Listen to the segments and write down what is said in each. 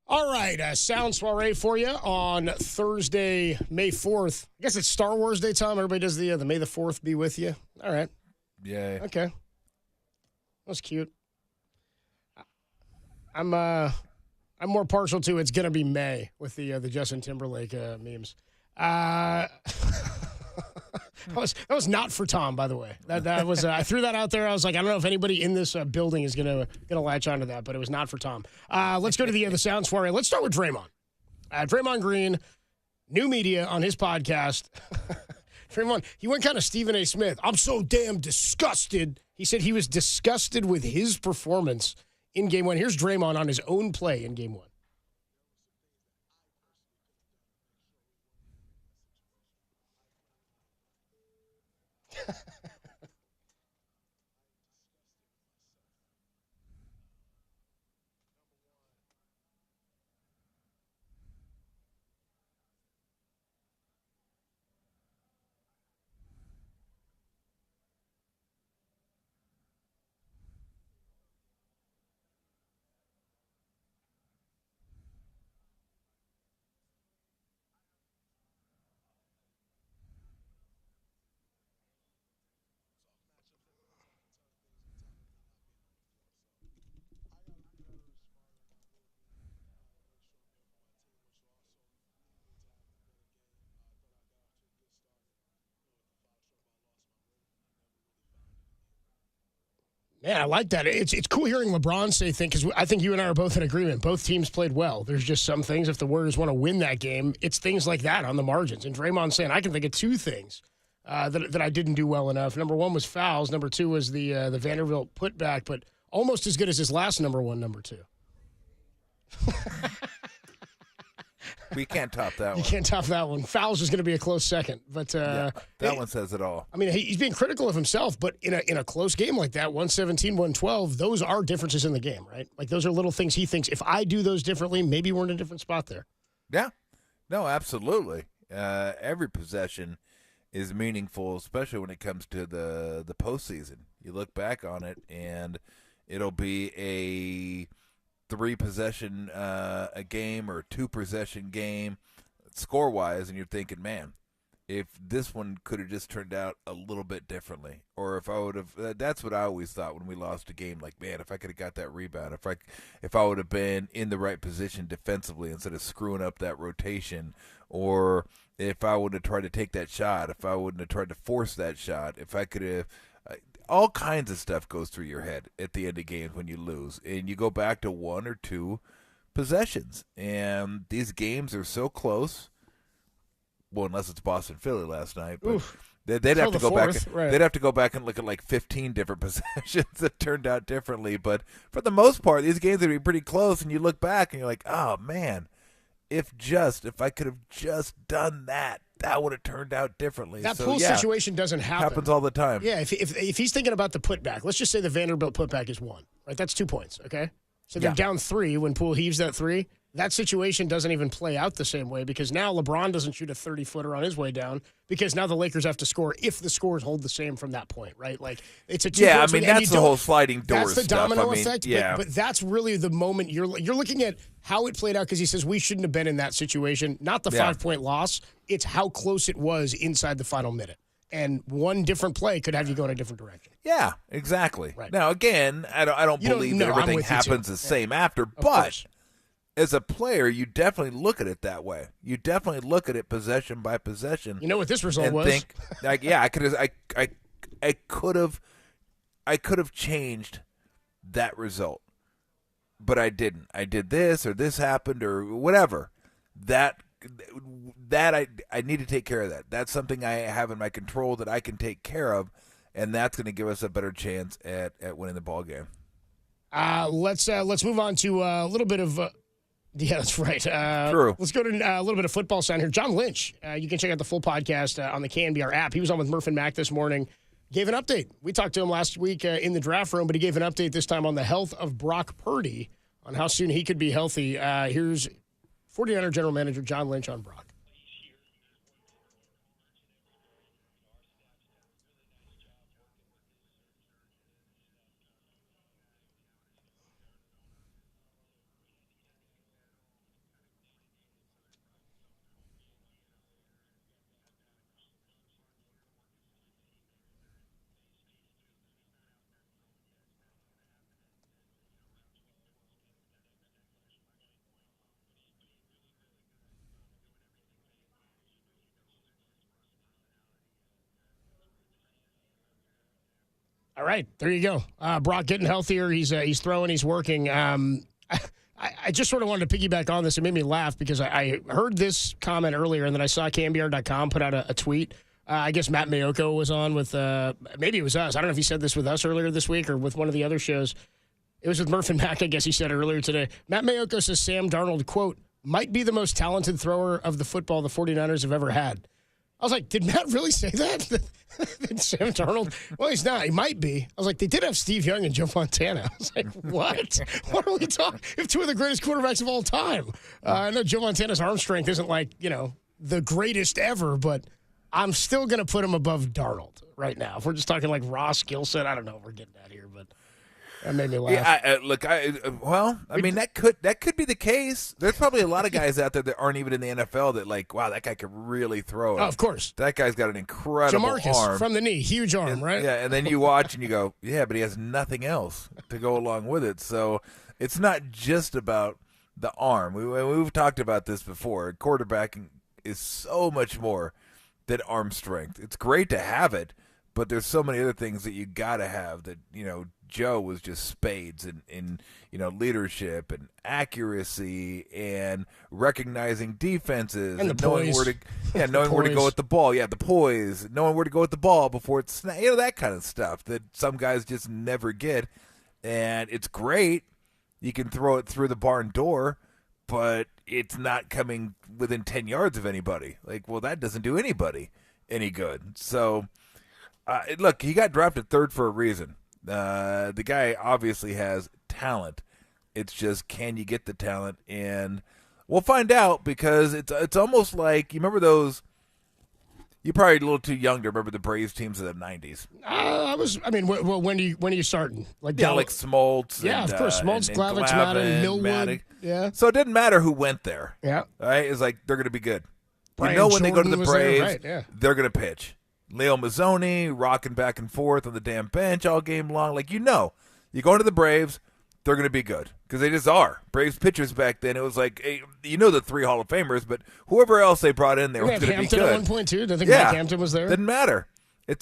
All right, sound soiree for you on Thursday, May 4th. I guess it's Star Wars Day, Tom. Everybody does the May the 4th be with you. All right. Yay. Okay. That's cute. I'm more partial to it's gonna be May with the Justin Timberlake memes. That was not for Tom, by the way. That was I threw that out there. I was like, I don't know if anybody in this building is gonna latch onto that, but it was not for Tom. Let's go to the sound soiree. Let's start with Draymond. Draymond Green, new media on his podcast. Draymond, he went kind of Stephen A. Smith. I'm so damn disgusted. He said he was disgusted with his performance in Game 1. Here's Draymond on his own play in Game 1. Man, I like that. It's cool hearing LeBron say things because I think you and I are both in agreement. Both teams played well. There's just some things, if the Warriors want to win that game, it's things like that on the margins. And Draymond saying, I can think of two things that I didn't do well enough. Number one was fouls. Number two was the Vanderbilt putback, but almost as good as his last number two. We can't top that one. You can't top that one. Fouls is going to be a close second. But that one says it all. I mean, he's being critical of himself, but in a close game like that, 117, 112, those are differences in the game, right? Like those are little things he thinks, if I do those differently, maybe we're in a different spot there. Yeah. No, absolutely. Every possession is meaningful, especially when it comes to the postseason. You look back on it, and it'll be a 3-possession a game or 2-possession game score-wise, and you're thinking, man, if this one could have just turned out a little bit differently, or if I would have that's what I always thought when we lost a game, like, man, if I could have got that rebound, if I would have been in the right position defensively instead of screwing up that rotation, or if I would have tried to take that shot, if I wouldn't have tried to force that shot, if I could have all kinds of stuff goes through your head at the end of games when you lose, and you go back to 1 or 2 possessions, and these games are so close. Well, unless it's Boston Philly last night, but they'd have to go back. Right. They'd have to go back and look at like 15 different possessions that turned out differently. But for the most part, these games would be pretty close, and you look back and you're like, oh man, if I could have just done that, that would have turned out differently. That pool situation doesn't happen. Happens all the time. Yeah, if he's thinking about the putback, let's just say the Vanderbilt putback is 1, right? That's 2 points, okay? So they're down 3 when Poole heaves that 3. That situation doesn't even play out the same way because now LeBron doesn't shoot a 30-footer on his way down because now the Lakers have to score if the scores hold the same from that point, right? Like, it's a 2 I mean, that's the whole sliding doors That's the stuff. domino effect, yeah. but that's really the moment you're looking at how it played out because he says we shouldn't have been in that situation, not the 5-point loss. It's how close it was inside the final minute. And one different play could have you go in a different direction. Yeah, exactly. Right. Now, again, I don't believe that everything happens the same after, but as a player, you definitely look at it that way. You definitely look at it possession by possession. You know what this result was? Think, like, yeah, I could have changed that result, but I didn't. I did this, or this happened, or whatever. That I need to take care of that. That's something I have in my control that I can take care of, and that's going to give us a better chance at winning the ball game. Let's move on to a little bit of. Yeah, that's right. True. Let's go to a little bit of football sound here. John Lynch, you can check out the full podcast on the KNBR app. He was on with Murph and Mac this morning. Gave an update. We talked to him last week in the draft room, but he gave an update this time on the health of Brock Purdy, on how soon he could be healthy. Here's 49er General Manager John Lynch on Brock. All right, there you go. Brock getting healthier. He's throwing. He's working. I just sort of wanted to piggyback on this. It made me laugh because I heard this comment earlier, and then I saw KNBR.com put out a tweet. I guess Matt Mayoko was on with maybe it was us. I don't know if he said this with us earlier this week or with one of the other shows. It was with Murph and Mac, I guess he said earlier today. Matt Mayoko says Sam Darnold, quote, might be the most talented thrower of the football the 49ers have ever had. I was like, did Matt really say that? Sam Darnold? Well, he's not. He might be. I was like, they did have Steve Young and Joe Montana. I was like, what? What are we talking? If two of the greatest quarterbacks of all time. I know Joe Montana's arm strength isn't like, the greatest ever, but I'm still going to put him above Darnold right now. If we're just talking like raw skill set, I don't know if we're getting at here, but that made me laugh. Yeah, that could be the case. There's probably a lot of guys out there that aren't even in the NFL that like, wow, that guy could really throw it. Oh, of course. That guy's got an incredible Jamarcus arm. from the knee, huge arm, right? Yeah, and then you watch and you go, yeah, but he has nothing else to go along with it. So it's not just about the arm. We've talked about this before. Quarterbacking is so much more than arm strength. It's great to have it, but there's so many other things that you got to have that, Joe was just spades in leadership and accuracy and recognizing defenses and knowing where to go with the ball. Yeah, the poise, knowing where to go with the ball before it's that kind of stuff that some guys just never get. And it's great. You can throw it through the barn door, but it's not coming within 10 yards of anybody. Like, well, that doesn't do anybody any good. So, look, he got drafted third for a reason. The guy obviously has talent. It's just, can you get the talent? And we'll find out because it's almost like, you remember those, you're probably a little too young to remember the Braves teams of the 90s. When are you starting? Like Smoltz. Yeah, and, of course. Smoltz, and Glavix, Glavin, Madden, Millwood. Maddox. Yeah. So it didn't matter who went there. Yeah. Right? It's like, they're going to be good. Brian when they go to Jordan the was there, Braves, right, yeah. they're going to pitch. Leo Mazzoni rocking back and forth on the damn bench all game long. Like, you go into the Braves, they're going to be good because they just are. Braves pitchers back then, it was like, hey, the three Hall of Famers, but whoever else they brought in there was going to be good. Hampton at one point, too? I think Mike Hampton was there. Didn't matter.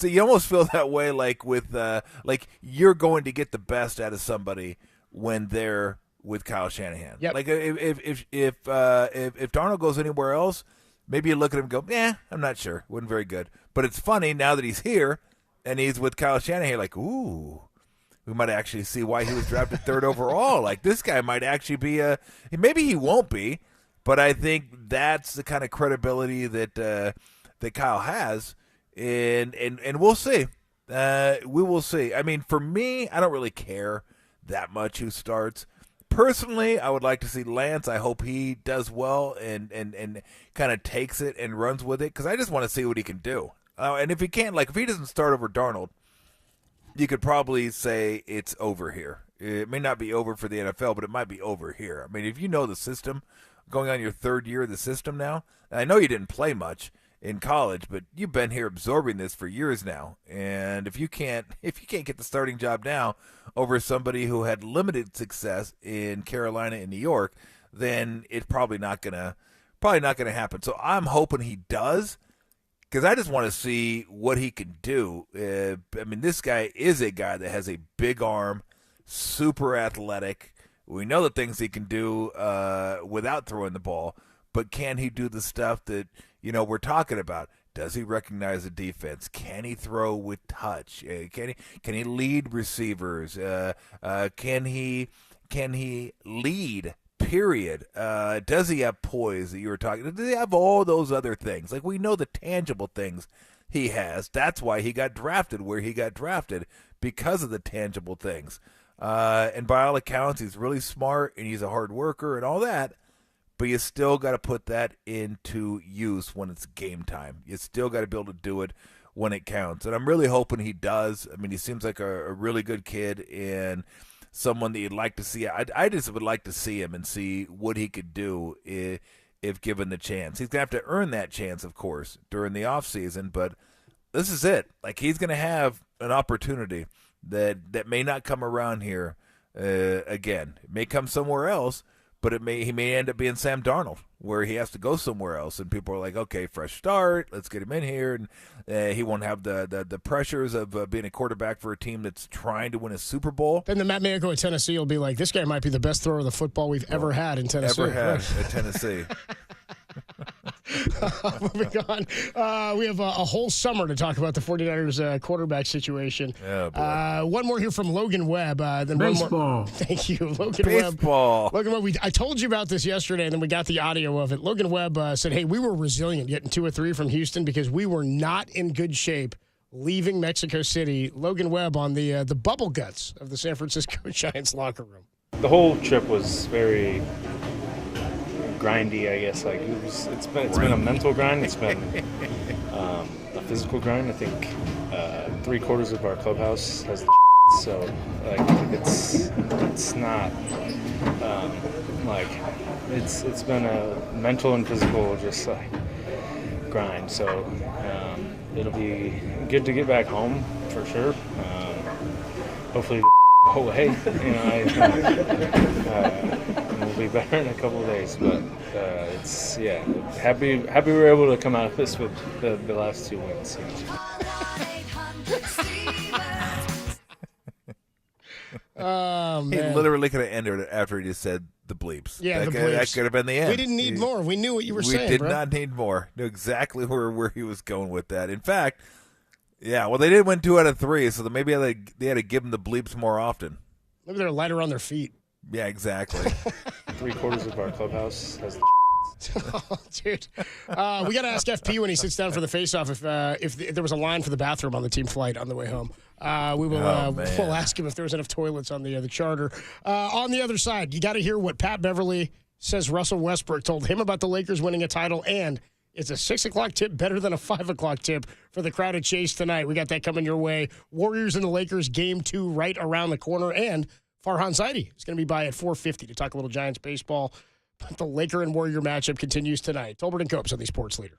You almost feel that way like with like you're going to get the best out of somebody when they're with Kyle Shanahan. Yep. Like if Darnold goes anywhere else, maybe you look at him and go, I'm not sure. Wasn't very good. But it's funny now that he's here and he's with Kyle Shanahan, like, ooh, we might actually see why he was drafted third overall. Like, this guy might actually be maybe he won't be, but I think that's the kind of credibility that Kyle has, and we'll see. We will see. I mean, for me, I don't really care that much who starts. Personally, I would like to see Lance. I hope he does well and kind of takes it and runs with it because I just want to see what he can do. And if he can't, like if he doesn't start over Darnold, you could probably say it's over here. It may not be over for the NFL, but it might be over here. I mean, if you know the system, going on your third year of the system now, and I know you didn't play much in college, but you've been here absorbing this for years now. And if you can't get the starting job now over somebody who had limited success in Carolina and New York, then it's probably not gonna happen. So I'm hoping he does, because I just want to see what he can do. I mean, this guy is a guy that has a big arm, super athletic. We know the things he can do without throwing the ball, but can he do the stuff that we're talking about? Does he recognize the defense? Can he throw with touch? Can he lead receivers? Can he lead? Period. Does he have poise that you were talking? Does he have all those other things? Like, we know the tangible things he has. That's why he got drafted where he got drafted, because of the tangible things. And by all accounts, he's really smart and he's a hard worker and all that. But you still got to put that into use when it's game time. You still got to be able to do it when it counts. And I'm really hoping he does. I mean, he seems like a really good kid and someone that you'd like to see. I just would like to see him and see what he could do if given the chance. He's going to have to earn that chance, of course, during the offseason. But this is it. Like, he's going to have an opportunity that may not come around here again. It may come somewhere else. but he may end up being Sam Darnold, where he has to go somewhere else, and people are like, okay, fresh start, let's get him in here, and he won't have the pressures of being a quarterback for a team that's trying to win a Super Bowl. Then the Matt Maiocco at Tennessee will be like, this guy might be the best thrower of the football we've ever had in Tennessee. At Tennessee. Moving on, we have a whole summer to talk about the 49ers quarterback situation. Oh, boy. One more here from Logan Webb. Then Baseball. One more. Thank you, Logan Baseball. Webb. Logan Webb, I told you about this yesterday, and then we got the audio of it. Logan Webb said, hey, we were resilient getting 2 or 3 from Houston because we were not in good shape leaving Mexico City. Logan Webb on the bubble guts of the San Francisco Giants locker room. The whole trip was very grindy, I guess. Like it's been a mental grind. It's been a physical grind. I think 3/4 of our clubhouse has the so like it's not like it's been a mental and physical just like grind. So it'll be good to get back home for sure. Hopefully go away. We'll be better in a couple of days, but happy we were able to come out of this with the last 2 wins. Oh, man. He literally could have ended it after he just said the bleeps. Yeah, that the bleeps. That could have been the end. We didn't need more. We knew what you were saying, We did bro. not need more. Knew exactly where he was going with that. In fact, yeah, well, they did win 2 out of 3, so maybe they had to give him the bleeps more often. Maybe they're lighter on their feet. Yeah, exactly. 3/4 of our clubhouse has the Oh, dude. We got to ask FP when he sits down for the face-off if there was a line for the bathroom on the team flight on the way home. We'll ask him if there was enough toilets on the charter. On the other side, you got to hear what Pat Beverly says Russell Westbrook told him about the Lakers winning a title, and it's a 6 o'clock tip better than a 5 o'clock tip for the crowded chase tonight. We got that coming your way. Warriors and the Lakers, Game 2 right around the corner, and Farhan Zaidi is going to be by at 4:50 to talk a little Giants baseball. But the Laker and Warrior matchup continues tonight. Tolbert and Copes on the Sports Leader.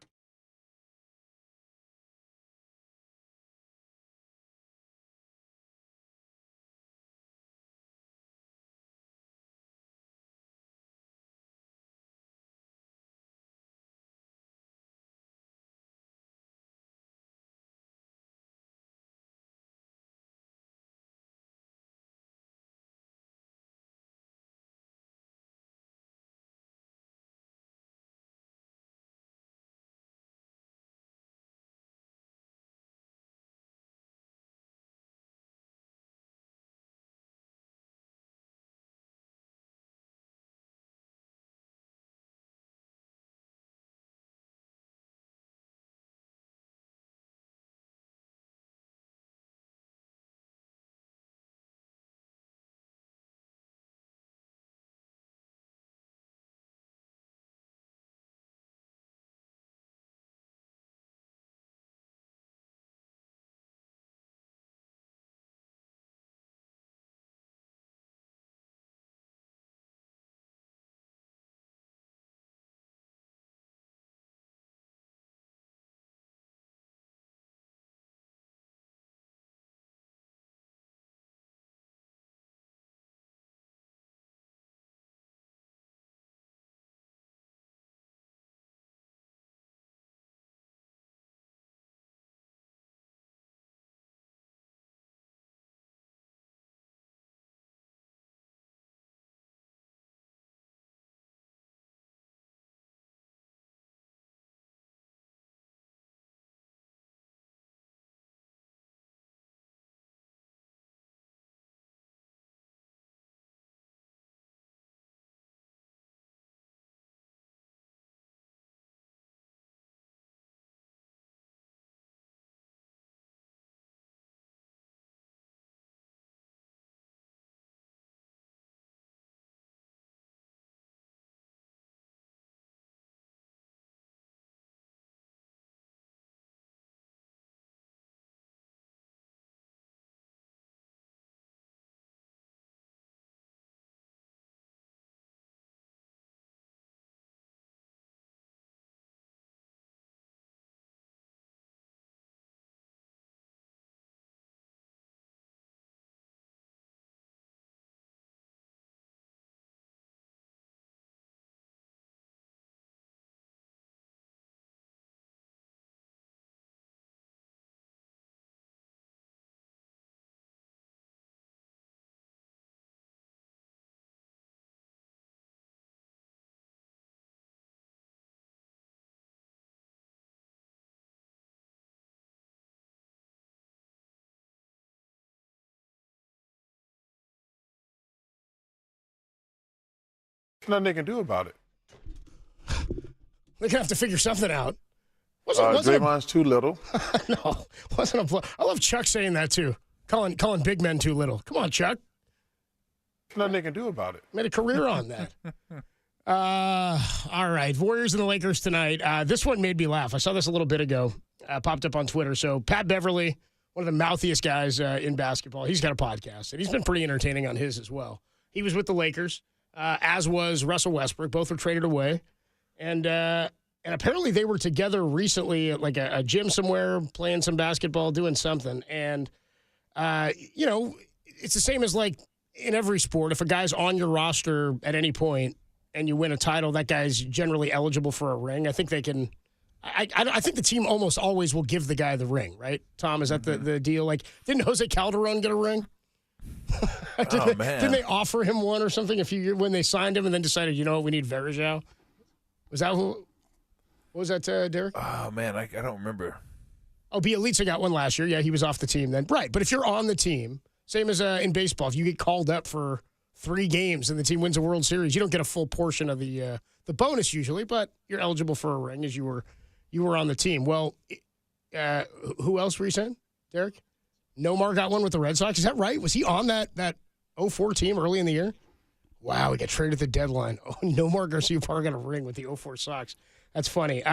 Nothing they can do about it. They're gonna have to figure something out. Wasn't Draymond's too little. no, wasn't a. I love Chuck saying that too. Calling big men too little. Come on, Chuck. Nothing they can do about it. Made a career on that. All right, Warriors and the Lakers tonight. This one made me laugh. I saw this a little bit ago. Popped up on Twitter. So Pat Beverly, one of the mouthiest guys in basketball, he's got a podcast, and he's been pretty entertaining on his as well. He was with the Lakers, as was Russell Westbrook. Both were traded away, and apparently they were together recently at like a gym somewhere, playing some basketball, doing something. And it's the same as like in every sport. If a guy's on your roster at any point and you win a title, that guy's generally eligible for a ring. I think they can. I think the team almost always will give the guy the ring, right? Tom, is that the deal? Like, didn't Jose Calderon get a ring? Man. Didn't they offer him one or something when they signed him and then decided, you know what, we need Verjao? Was that who? What was that, Derek? Oh, man, I don't remember. Oh, Bielitsa got one last year. Yeah, he was off the team then. Right, but if you're on the team, same as in baseball, if you get called up for 3 games and the team wins a World Series, you don't get a full portion of the bonus usually, but you're eligible for a ring as you were on the team. Well, who else were you saying, Derek? Nomar got one with the Red Sox. Is that right? Was he on that 04 team early in the year? Wow, he got traded at the deadline. Oh, Nomar Garcia-Parra got a ring with the 04 Sox. That's funny.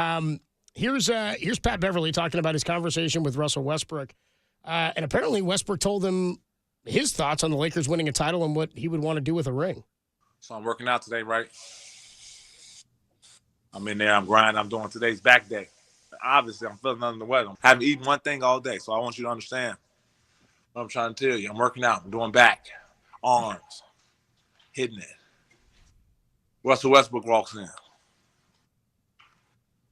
Here's Pat Beverly talking about his conversation with Russell Westbrook. And apparently Westbrook told him his thoughts on the Lakers winning a title and what he would want to do with a ring. So I'm working out today, right? I'm in there, I'm grinding, I'm doing today's back day. Obviously, I'm feeling under the weather. I haven't eaten one thing all day, so I want you to understand what I'm trying to tell you. I'm working out, I'm doing back, arms, hitting it. Russell Westbrook walks in.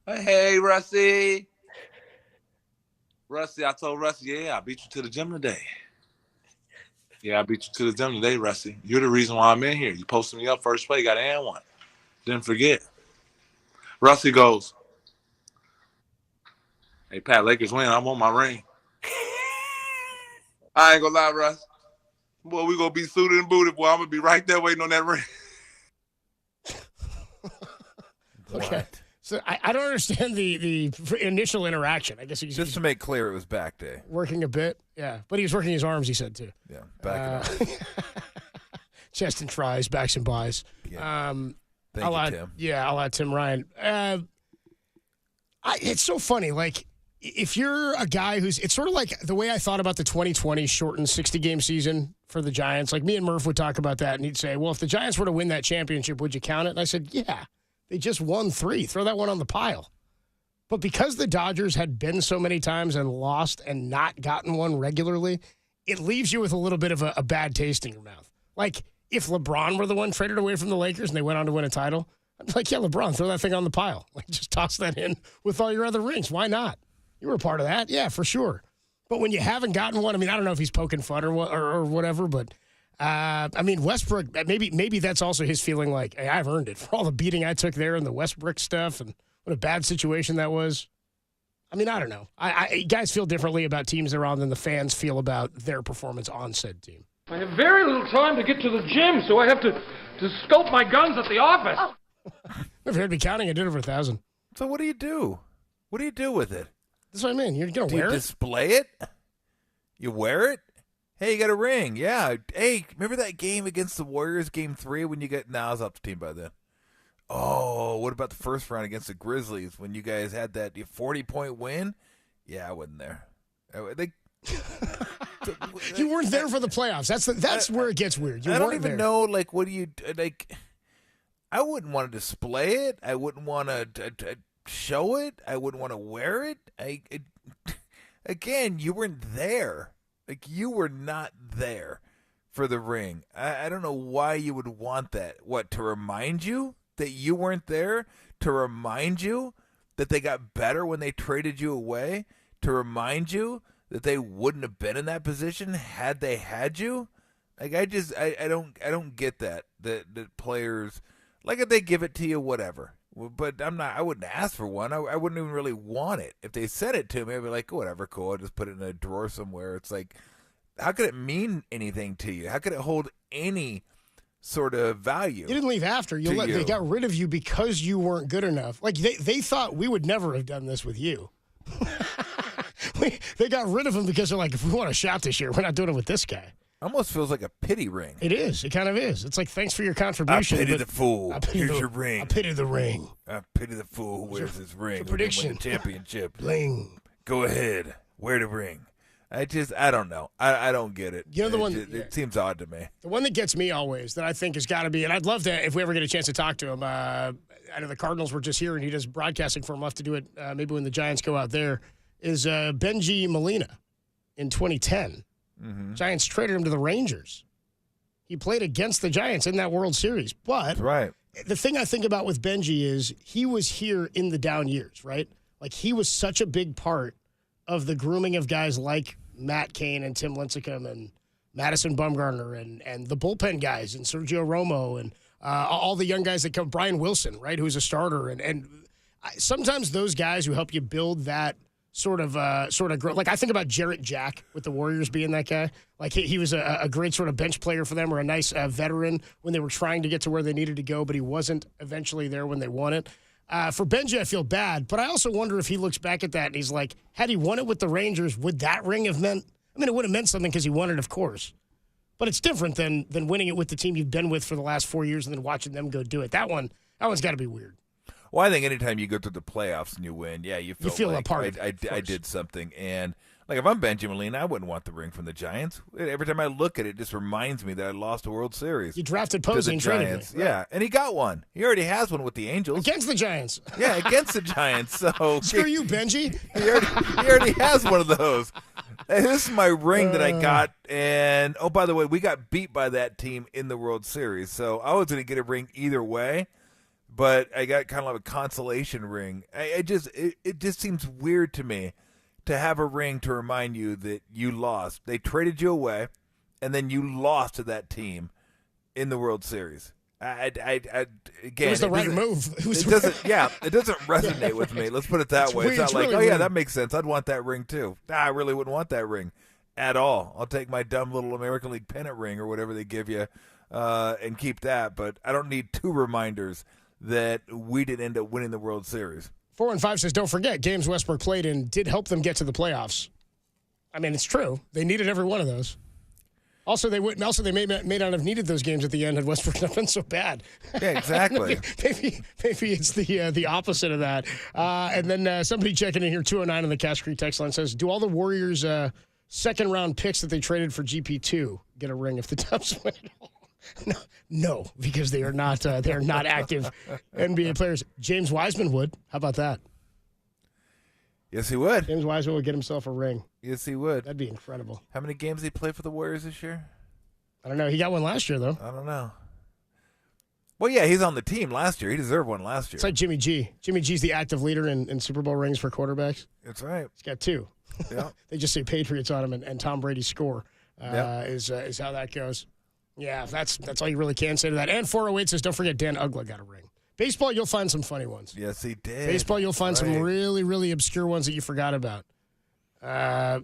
Hey, Rusty. Rusty, I told Rusty, yeah, I beat you to the gym today. Yeah, I beat you to the gym today, Rusty. You're the reason why I'm in here. You posted me up first play, got an and one. Didn't forget. Rusty goes, hey, Pat, Lakers win. I want my ring. I ain't gonna lie, Russ. Boy, we gonna be suited and booted, boy. I'm gonna be right there waiting on that ring. Okay. So I don't understand the initial interaction. I guess he's Just to make clear, it was back day. working a bit. Yeah, but he was working his arms, he said, too. Yeah, back Chest and tries, backs and buys. Yeah. Thank you, Tim. Yeah, I'll add Tim Ryan. It's so funny. Like, if you're a guy it's sort of like the way I thought about the 2020 shortened 60-game season for the Giants. Like, me and Murph would talk about that, and he'd say, well, if the Giants were to win that championship, would you count it? And I said, yeah. They just won 3. Throw that one on the pile. But because the Dodgers had been so many times and lost and not gotten one regularly, it leaves you with a little bit of a bad taste in your mouth. Like, if LeBron were the one traded away from the Lakers and they went on to win a title, I'd be like, yeah, LeBron, throw that thing on the pile. Like, just toss that in with all your other rings. Why not? You were a part of that. Yeah, for sure. But when you haven't gotten one, I mean, I don't know if he's poking fun or whatever, but I mean, Westbrook, maybe that's also his feeling like, hey, I've earned it for all the beating I took there and the Westbrook stuff and what a bad situation that was. I mean, I don't know. Guys feel differently about teams they're on than the fans feel about their performance on said team. I have very little time to get to the gym, so I have to scope my guns at the office. If you heard me counting, I did over 1,000. So what do you do? What do you do with it? That's what I mean. You're going to wear Do you it? display it? You wear it? Hey, you got a ring. Yeah. Hey, remember that game against the Warriors, game 3, when you got... Nah, I was off the team by then. Oh, what about the first round against the Grizzlies when you guys had that 40-point win? Yeah, I wasn't there. You weren't there for the playoffs. That's where it gets weird. You I don't weren't even there. know, like, what do you... Like, I wouldn't want to display it. I wouldn't want to show it. I wouldn't want to wear it. Again, you weren't there. Like, you were not there for the ring. I don't know why you would want that. What, to remind you that you weren't there? To remind you that they got better when they traded you away? To remind you that they wouldn't have been in that position had they had you? Like, I don't get that. That players, like, if they give it to you, whatever. But I wouldn't ask for one. I wouldn't even really want it. If they sent it to me, I'd be like, whatever, cool. I'll just put it in a drawer somewhere. It's like, how could it mean anything to you? How could it hold any sort of value. You didn't leave after. They got rid of you because you weren't good enough. Like, they thought we would never have done this with you. They got rid of him because they're like, if we want a shot this year, we're not doing it with this guy. Almost feels like a pity ring. It is. It kind of is. It's like, thanks for your contribution. I pity the fool. Here's your ring. I pity the ring. I pity the fool who wears his ring. Prediction. Win the championship. Bling. Go ahead. Wear the ring. I don't know. I don't get it. You know the one. It seems odd to me. The one that gets me always, that I think has got to be, and I'd love to, if we ever get a chance to talk to him. I know the Cardinals were just here, and he does broadcasting for him. We'll have to do it maybe when the Giants go out there. Is Benji Molina in 2010? Mm-hmm. Giants traded him to the Rangers. He played against the Giants in that World Series. But right. The thing I think about with Benji is he was here in the down years, right? Like, he was such a big part of the grooming of guys like Matt Cain and Tim Lincecum and Madison Bumgarner and the bullpen guys and Sergio Romo and all the young guys that come, Brian Wilson, right, who's a starter. And sometimes those guys who help you build that sort of growth. Like, I think about Jarrett Jack with the Warriors being that guy. Like, he was a great sort of bench player for them, or a nice veteran when they were trying to get to where they needed to go, but he wasn't eventually there when they won it. For Benji, I feel bad, but I also wonder if he looks back at that and he's like, had he won it with the Rangers, would that ring have meant? I mean, it would have meant something because he won it, of course. But it's different than winning it with the team you've been with for the last 4 years and then watching them go do it. That one's got to be weird. Well, I think anytime you go through the playoffs and you win, you feel like a part. I did something. And like, if I'm Benji Molina, I wouldn't want the ring from the Giants. Every time I look at it, it just reminds me that I lost a World Series. You drafted Posey and traded him. Yeah, and he got one. He already has one with the Angels. Against the Giants. Yeah, against the Giants. So screw you, Benji. He already has one of those. And this is my ring that I got. And, oh, by the way, we got beat by that team in the World Series. So I was going to get a ring either way. But I got kind of like a consolation ring. It just seems weird to me to have a ring to remind you that you lost. They traded you away, and then you lost to that team in the World Series. Again, it was the right move. It doesn't resonate with me. Let's put it that way. It's not like, really that makes sense. I'd want that ring too. I really wouldn't want that ring at all. I'll take my dumb little American League pennant ring or whatever they give you and keep that. But I don't need two reminders that we did end up winning the World Series. 4-5 says, don't forget, games Westbrook played in did help them get to the playoffs. I mean, it's true. They needed every one of those. Also, they may not have needed those games at the end had Westbrook not been so bad. Yeah, exactly. maybe it's the opposite of that. And then somebody checking in here, 209 on the Cash Creek text line says, do all the Warriors' second-round picks that they traded for GP2 get a ring if the Dubs win it all? No, because they are not active NBA players. James Wiseman would. How about that? Yes, he would. James Wiseman would get himself a ring. Yes, he would. That'd be incredible. How many games did he play for the Warriors this year? I don't know. He got one last year, though. I don't know. Well, yeah, he's on the team last year. He deserved one last year. It's like Jimmy G. Jimmy G's the active leader in Super Bowl rings for quarterbacks. That's right. He's got two. Yeah. They just say Patriots on him, and Tom Brady's score is how that goes. Yeah, that's all you really can say to that. And 408 says, don't forget Dan Ugla got a ring. Baseball, you'll find some funny ones. Yes, he did. Baseball, you'll find some really, really obscure ones that you forgot about.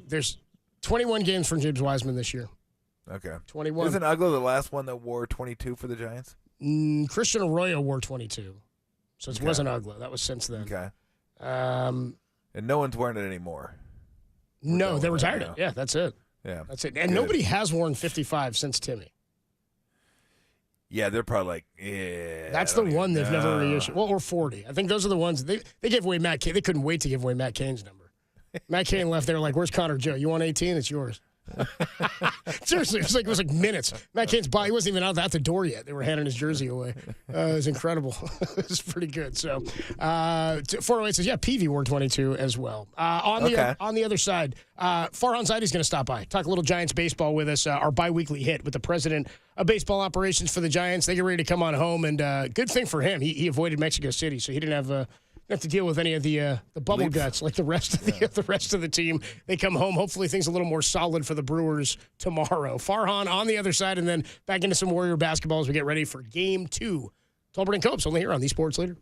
There's 21 games from James Wiseman this year. Okay. 21. Isn't Ugla the last one that wore 22 for the Giants? Christian Arroyo wore 22. So it wasn't Ugla. That was since then. Okay. And no one's wearing it anymore. No, they retired it. Yeah, that's it. Yeah. That's it. And nobody has worn 55 since Timmy. Yeah, they're probably like, yeah. That's the one they've never reissued. Well, or 40. I think those are the ones. They gave away Matt Cain. They couldn't wait to give away Matt Cain's number. Matt Cain left. They were like, where's Connor Joe? You want 18? It's yours. Seriously, it was like minutes. Matt Cain's body, he wasn't even out the door yet. They were handing his jersey away. It was incredible. It was pretty good. So 408 says, yeah, Peavy wore 22 as well. On the other side, Farhan Zaidi's going to stop by, talk a little Giants baseball with us, our bi-weekly hit with the president of baseball operations for the Giants. They get ready to come on home, and good thing for him, he avoided Mexico City, so he didn't have to deal with any of the bubble guts like the rest of the team. They come home. Hopefully things a little more solid for the Brewers tomorrow. Farhan on the other side, and then back into some Warrior basketball as we get ready for Game 2. Tolbert and Copes only here on the Sports Leader.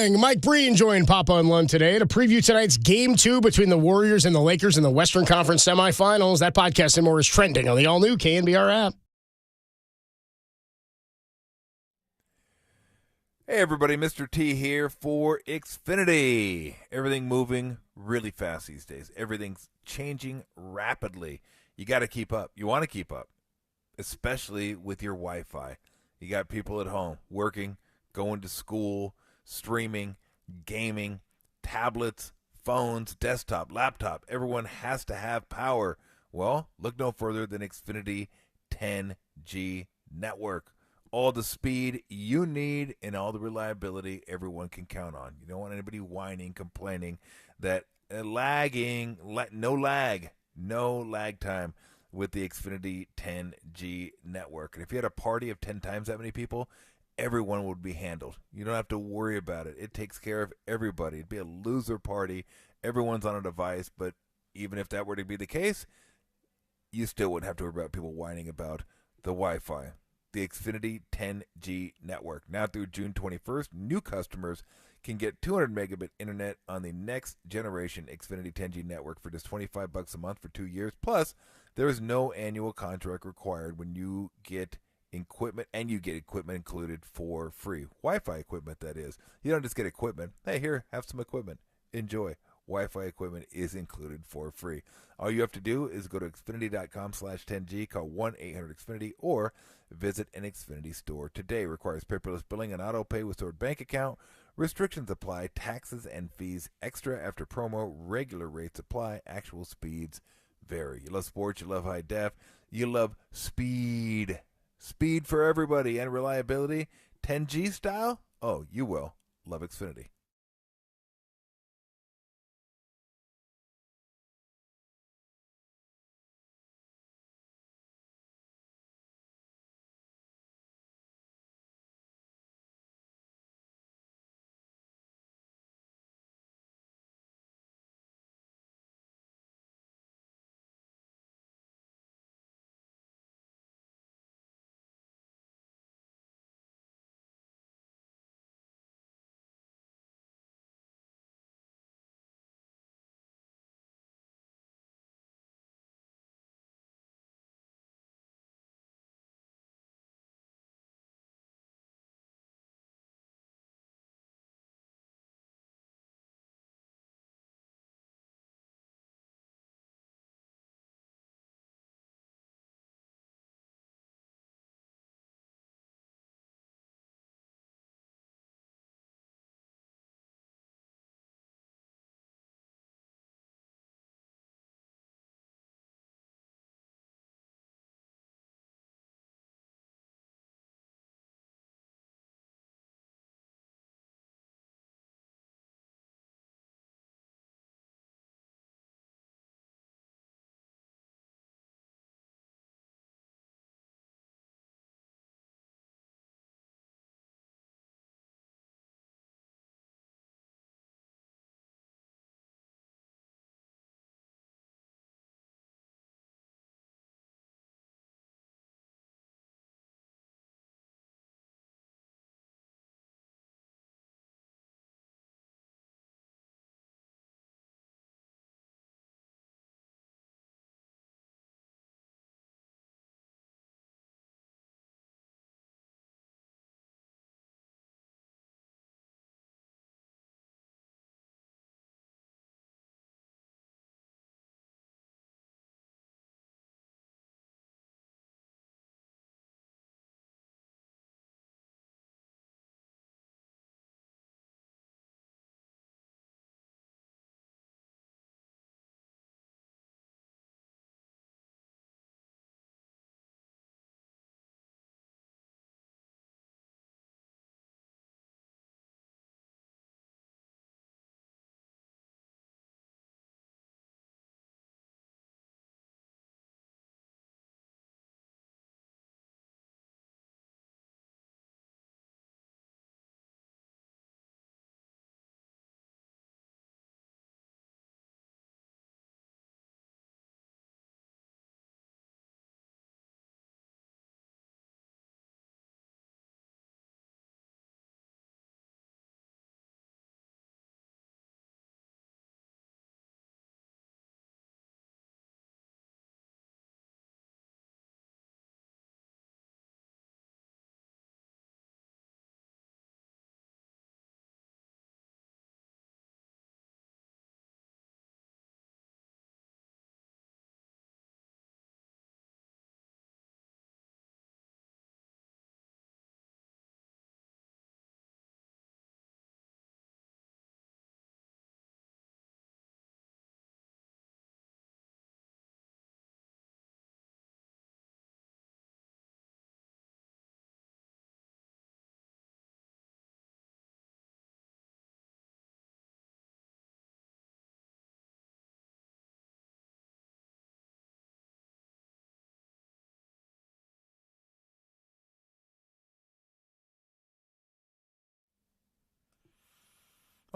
morning. Mike Breen joined Papa and Lund today to preview tonight's Game 2 between the Warriors and the Lakers in the Western Conference semifinals. That podcast and more is trending on the all-new KNBR app. Hey everybody, Mr. T here for Xfinity. Everything moving really fast these days. Everything's changing rapidly. You got to keep up. You want to keep up, especially with your Wi-Fi. You got people at home working, going to school, streaming, gaming, tablets, phones, desktop, laptop. Everyone has to have power. Well, look no further than Xfinity 10G network. All the speed you need and all the reliability everyone can count on. You don't want anybody whining, complaining that lagging, no lag time with the Xfinity 10G network. And if you had a party of 10 times that many people, everyone would be handled. You don't have to worry about it. It takes care of everybody. It'd be a loser party. Everyone's on a device, but even if that were to be the case, you still wouldn't have to worry about people whining about the Wi-Fi. The Xfinity 10G network. Now through June 21st, new customers can get 200 megabit internet on the next generation Xfinity 10G network for just $25 a month for 2 years. Plus, there is no annual contract required when you get equipment, and you get equipment included for free. Wi-Fi equipment, that is. You don't just get equipment. Hey, here, have some equipment. Enjoy. Wi-Fi equipment is included for free. All you have to do is go to Xfinity.com/10G, call 1-800-XFINITY, or visit an Xfinity store today. Requires paperless billing and auto pay with stored bank account. Restrictions apply. Taxes and fees extra after promo. Regular rates apply. Actual speeds vary. You love sports. You love high def. You love speed. Speed for everybody and reliability. 10G style? Oh, you will. Love Xfinity.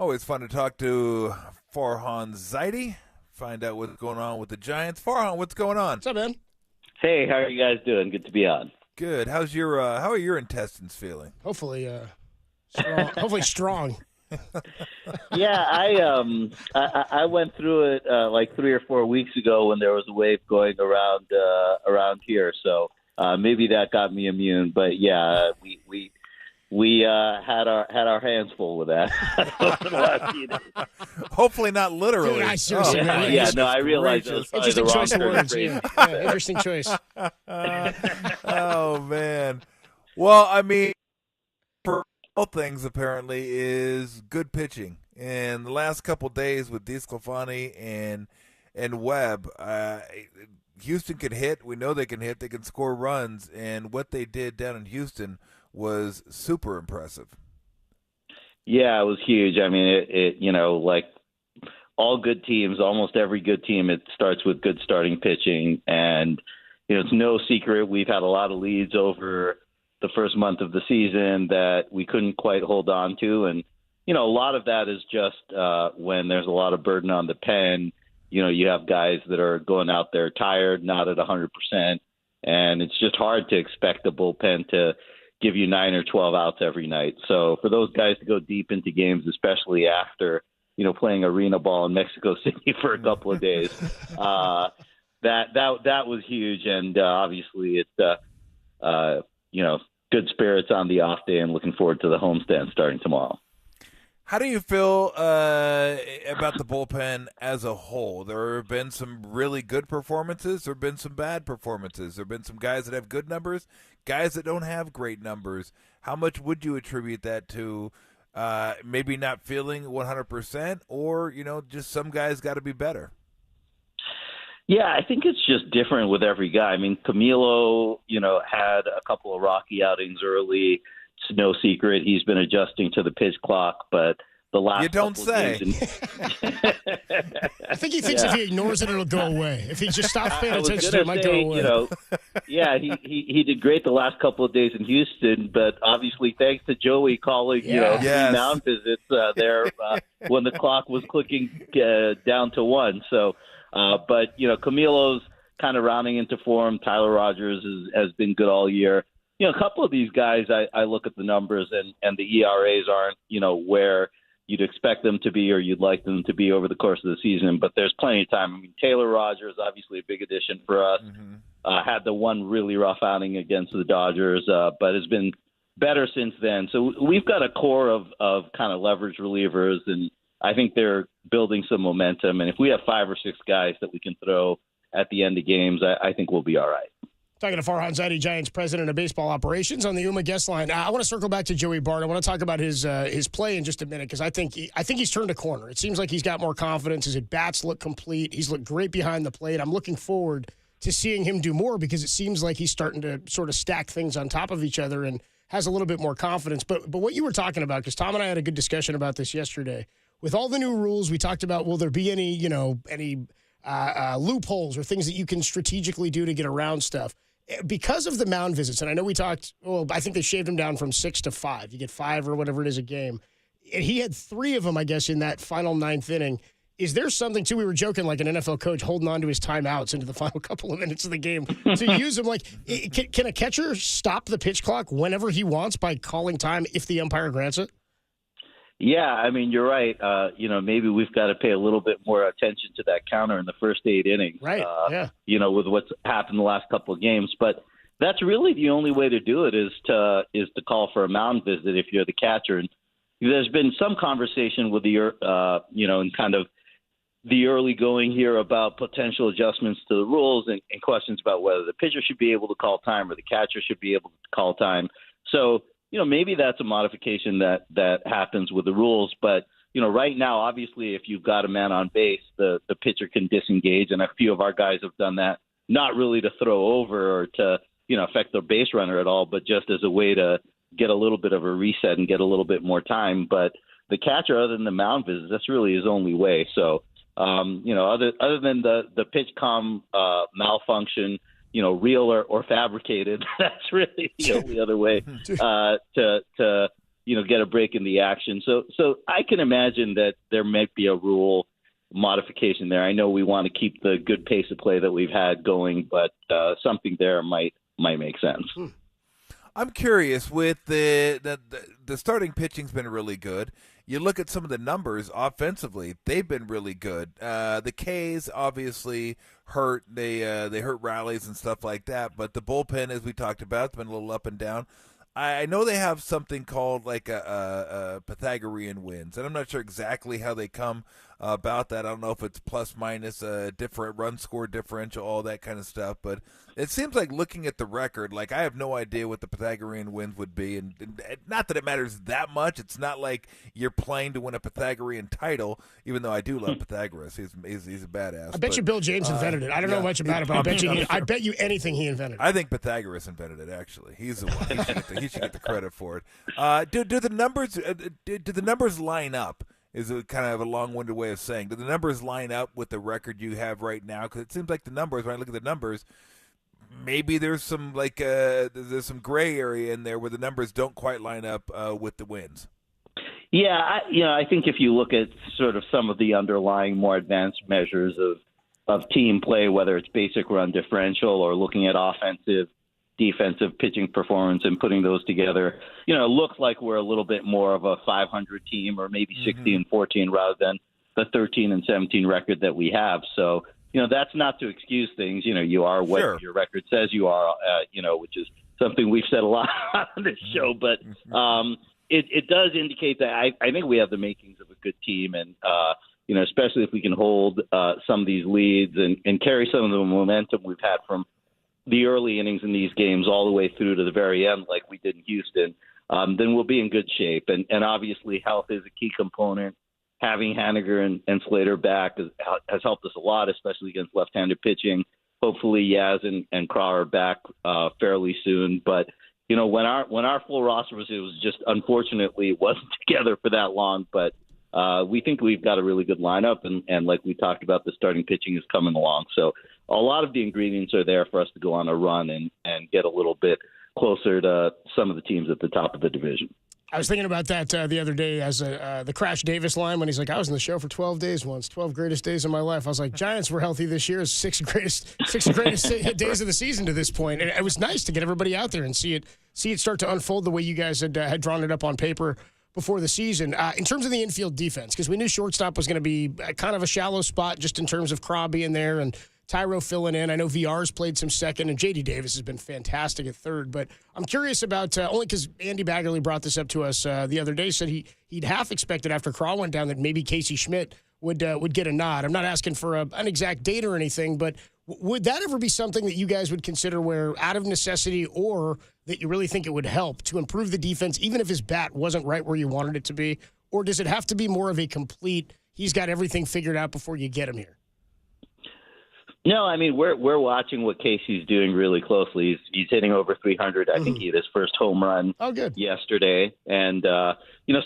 Always fun to talk to Farhan Zaidi, find out what's going on with the Giants. Farhan, what's going on? What's up, man? Hey, how are you guys doing? Good to be on. Good. How are your intestines feeling? Hopefully, strong. Hopefully strong. Yeah, I went through it like 3 or 4 weeks ago when there was a wave going around here, so maybe that got me immune. But yeah, we had our hands full with that. over the last few days. Hopefully not literally. Dude, I seriously, man, Yeah, no, I realized it was probably the interesting wrong choice of turn words. of phrase. Yeah, interesting choice. Oh man. Well, I mean, for all things apparently is good pitching. And the last couple days with DeSclafani and Webb, Houston can hit. We know they can hit. They can score runs. And what they did down in Houston was super impressive. Yeah, it was huge. I mean, it like all good teams, almost every good team, it starts with good starting pitching. And, it's no secret we've had a lot of leads over the first month of the season that we couldn't quite hold on to. And, a lot of that is just when there's a lot of burden on the pen. You have guys that are going out there tired, not at 100%. And it's just hard to expect the bullpen to give you 9 or 12 outs every night. So for those guys to go deep into games, especially after, playing arena ball in Mexico City for a couple of days, that was huge. And obviously it's, good spirits on the off day and looking forward to the homestand starting tomorrow. How do you feel about the bullpen as a whole? There have been some really good performances. There have been some bad performances. There have been some guys that have good numbers, guys that don't have great numbers. How much would you attribute that to maybe not feeling 100% or, just some guys got to be better? Yeah, I think it's just different with every guy. I mean, Camilo, had a couple of rocky outings early. It's no secret he's been adjusting to the pitch clock, but the last you don't couple say. Of games I think he thinks if he ignores it, it'll go away. If he just stops paying attention to it, it might go away. Yeah, he did great the last couple of days in Houston, but obviously thanks to Joey calling, Yes. mound visits there when the clock was clicking down to 1. So, but Camilo's kind of rounding into form. Tyler Rogers has been good all year. A couple of these guys, I look at the numbers and the ERAs aren't, where you'd expect them to be or you'd like them to be over the course of the season, but there's plenty of time. I mean, Taylor Rogers, obviously a big addition for us, had the one really rough outing against the Dodgers, but has been better since then. So we've got a core of kind of leverage relievers, and I think they're building some momentum. And if we have 5 or 6 guys that we can throw at the end of games, I think we'll be all right. Talking to Farhan Zaidi, Giants president of baseball operations, on the UMA guest line. I want to circle back to Joey Bart. I want to talk about his play in just a minute because I think he's turned a corner. It seems like he's got more confidence. His at-bats look complete. He's looked great behind the plate. I'm looking forward to seeing him do more because it seems like he's starting to sort of stack things on top of each other and has a little bit more confidence. But what you were talking about, because Tom and I had a good discussion about this yesterday. With all the new rules, we talked about, will there be any loopholes or things that you can strategically do to get around stuff? Because of the mound visits, and I know we talked, I think they shaved him down from 6 to 5. You get 5 or whatever it is a game. And he had 3 of them, I guess, in that final 9th inning. Is there something, too, we were joking, like an NFL coach holding on to his timeouts into the final couple of minutes of the game to use them? Like, can a catcher stop the pitch clock whenever he wants by calling time if the umpire grants it? Yeah, I mean, you're right. Maybe we've got to pay a little bit more attention to that counter in the first 8 innings. Right, yeah. With what's happened the last couple of games. But that's really the only way to do it is to call for a mound visit if you're the catcher. And there's been some conversation with in kind of the early going here about potential adjustments to the rules and questions about whether the pitcher should be able to call time or the catcher should be able to call time. So, maybe that's a modification that happens with the rules. But, right now, obviously, if you've got a man on base, the pitcher can disengage. And a few of our guys have done that, not really to throw over or to, affect their base runner at all, but just as a way to get a little bit of a reset and get a little bit more time. But the catcher, other than the mound visits, that's really his only way. So, other than the pitch comm malfunction, real or fabricated, that's really the only other way to get a break in the action. So I can imagine that there might be a rule modification there. I know we want to keep the good pace of play that we've had going, but something there might make sense. I'm curious with the starting pitching's been really good. You look at some of the numbers offensively; they've been really good. The K's obviously hurt. They hurt rallies and stuff like that. But the bullpen, as we talked about, has been a little up and down. I know they have something called like a Pythagorean wins, and I'm not sure exactly how they come about that. I don't know if it's plus minus a different run score differential, all that kind of stuff. But it seems like looking at the record, like I have no idea what the Pythagorean wins would be, and not that it matters that much. It's not like you're playing to win a Pythagorean title, even though I do love Pythagoras. He's a badass. I bet you Bill James invented it. I don't know much about it, but I bet you anything he invented. I think Pythagoras invented it. Actually, he's the one. He should get the credit for it. Do the numbers line up? Is a kind of a long-winded way of saying, do the numbers line up with the record you have right now? Because it seems like the numbers, when I look at the numbers, maybe there's some there's some gray area in there where the numbers don't quite line up with the wins. Yeah, I think if you look at sort of some of the underlying more advanced measures of team play, whether it's basic run differential or looking at offensive, defensive pitching performance and putting those together, it looks like we're a little bit more of a 500 team or maybe 16-14 rather than the 13-17 record that we have. So, that's not to excuse things. You are what your record says you are, which is something we've said a lot on this show. But it does indicate that I think we have the makings of a good team. And, especially if we can hold some of these leads and carry some of the momentum we've had from the early innings in these games all the way through to the very end like we did in Houston, then we'll be in good shape. And obviously health is a key component. Having Haniger and Slater back has helped us a lot, especially against left-handed pitching. Hopefully Yaz and Craw are back fairly soon. But, when our full roster it was just unfortunately it wasn't together for that long. But we think we've got a really good lineup. And like we talked about, the starting pitching is coming along. So a lot of the ingredients are there for us to go on a run and get a little bit closer to some of the teams at the top of the division. I was thinking about that the other day as the Crash Davis line when he's like, I was in the show for 12 days once, 12 greatest days of my life. I was like, Giants were healthy this year, six greatest days of the season to this point. And it was nice to get everybody out there and see it start to unfold the way you guys had drawn it up on paper before the season. In terms of the infield defense, because we knew shortstop was going to be kind of a shallow spot just in terms of Craw being there and Tyro filling in. I know VR's played some second, and J.D. Davis has been fantastic at third. But I'm curious about, only because Andy Baggerly brought this up to us the other day, said he'd half expected after Craw went down that maybe Casey Schmidt would get a nod. I'm not asking for an exact date or anything, but would that ever be something that you guys would consider where out of necessity or that you really think it would help to improve the defense, even if his bat wasn't right where you wanted it to be? Or does it have to be more of a complete, he's got everything figured out before you get him here? No, I mean, we're watching what Casey's doing really closely. He's hitting over 300. I think he hit his first home run yesterday. And, so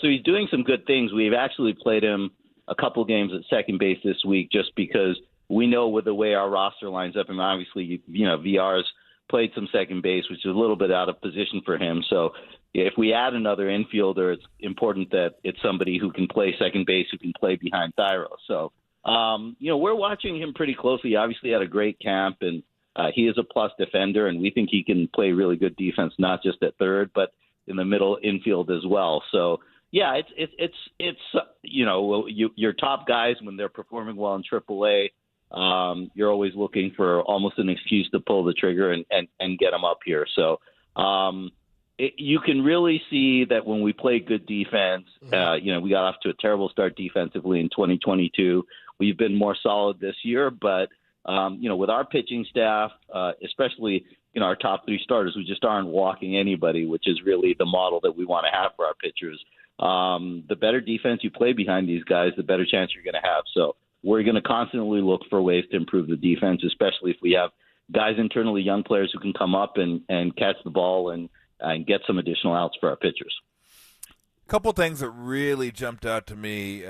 he's doing some good things. We've actually played him a couple games at second base this week just because we know with the way our roster lines up. And obviously, VR's played some second base, which is a little bit out of position for him. So if we add another infielder, it's important that it's somebody who can play second base, who can play behind Thyro. So, we're watching him pretty closely. Obviously had a great camp, and he is a plus defender, and we think he can play really good defense, not just at third, but in the middle infield as well. So, yeah, it's your top guys, when they're performing well in AAA, you're always looking for almost an excuse to pull the trigger and get them up here. So, you can really see that when we play good defense, we got off to a terrible start defensively in 2022. We've been more solid this year, but, with our pitching staff, especially, our top three starters, we just aren't walking anybody, which is really the model that we want to have for our pitchers. The better defense you play behind these guys, the better chance you're going to have. So we're going to constantly look for ways to improve the defense, especially if we have guys internally, young players who can come up and catch the ball and get some additional outs for our pitchers. Couple things that really jumped out to me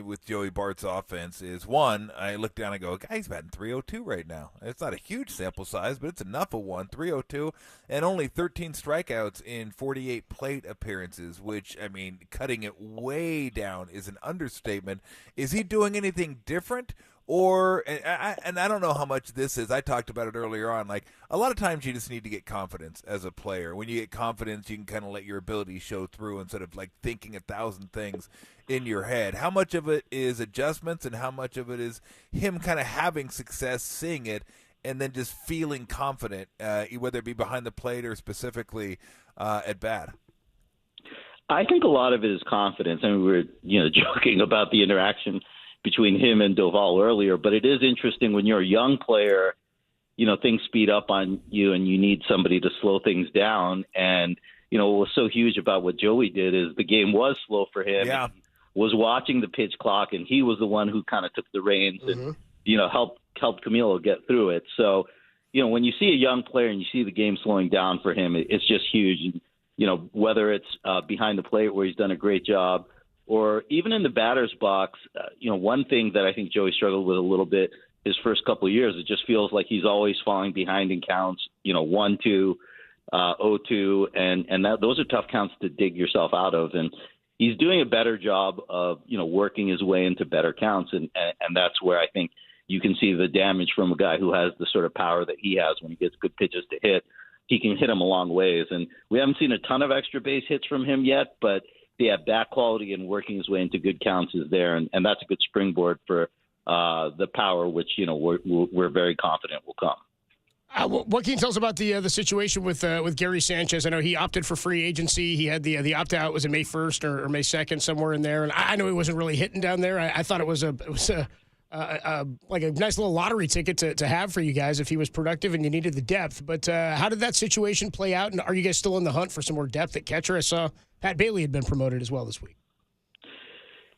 with Joey Bart's offense is, one, I look down and go, he's batting 302 right now. It's not a huge sample size, but it's enough of one. 302 and only 13 strikeouts in 48 plate appearances, which, I mean, cutting it way down is an understatement. Is he doing anything different? And I don't know how much this is. I talked about it earlier on. Like, a lot of times you just need to get confidence as a player. When you get confidence, you can kind of let your ability show through instead of like thinking 1,000 things in your head. How much of it is adjustments and how much of it is him kind of having success, seeing it, and then just feeling confident, whether it be behind the plate or specifically at bat? I think a lot of it is confidence. I mean, we were, joking about the interaction between him and Doval earlier, but it is interesting when you're a young player, things speed up on you and you need somebody to slow things down. And, what was so huge about what Joey did is the game was slow for him. Yeah. He was watching the pitch clock, and he was the one who kind of took the reins and, helped Camilo get through it. So, when you see a young player and you see the game slowing down for him, it's just huge. And, whether it's behind the plate where he's done a great job, or even in the batter's box, one thing that I think Joey struggled with a little bit his first couple of years, it just feels like he's always falling behind in counts, 1-2, 0-2, and those are tough counts to dig yourself out of. And he's doing a better job of, working his way into better counts, and that's where I think you can see the damage from a guy who has the sort of power that he has when he gets good pitches to hit. He can hit them a long ways, and we haven't seen a ton of extra base hits from him yet, but bat quality and working his way into good counts is there, and that's a good springboard for the power, which we're very confident will come. What can you tell us about the situation with Gary Sanchez? I know he opted for free agency. He had the opt out. Was it May 1st or May 2nd, somewhere in there? And I know he wasn't really hitting down there. I thought it was like a nice little lottery ticket to have for you guys if he was productive and you needed the depth. But how did that situation play out? And are you guys still in the hunt for some more depth at catcher? I saw Pat Bailey had been promoted as well this week.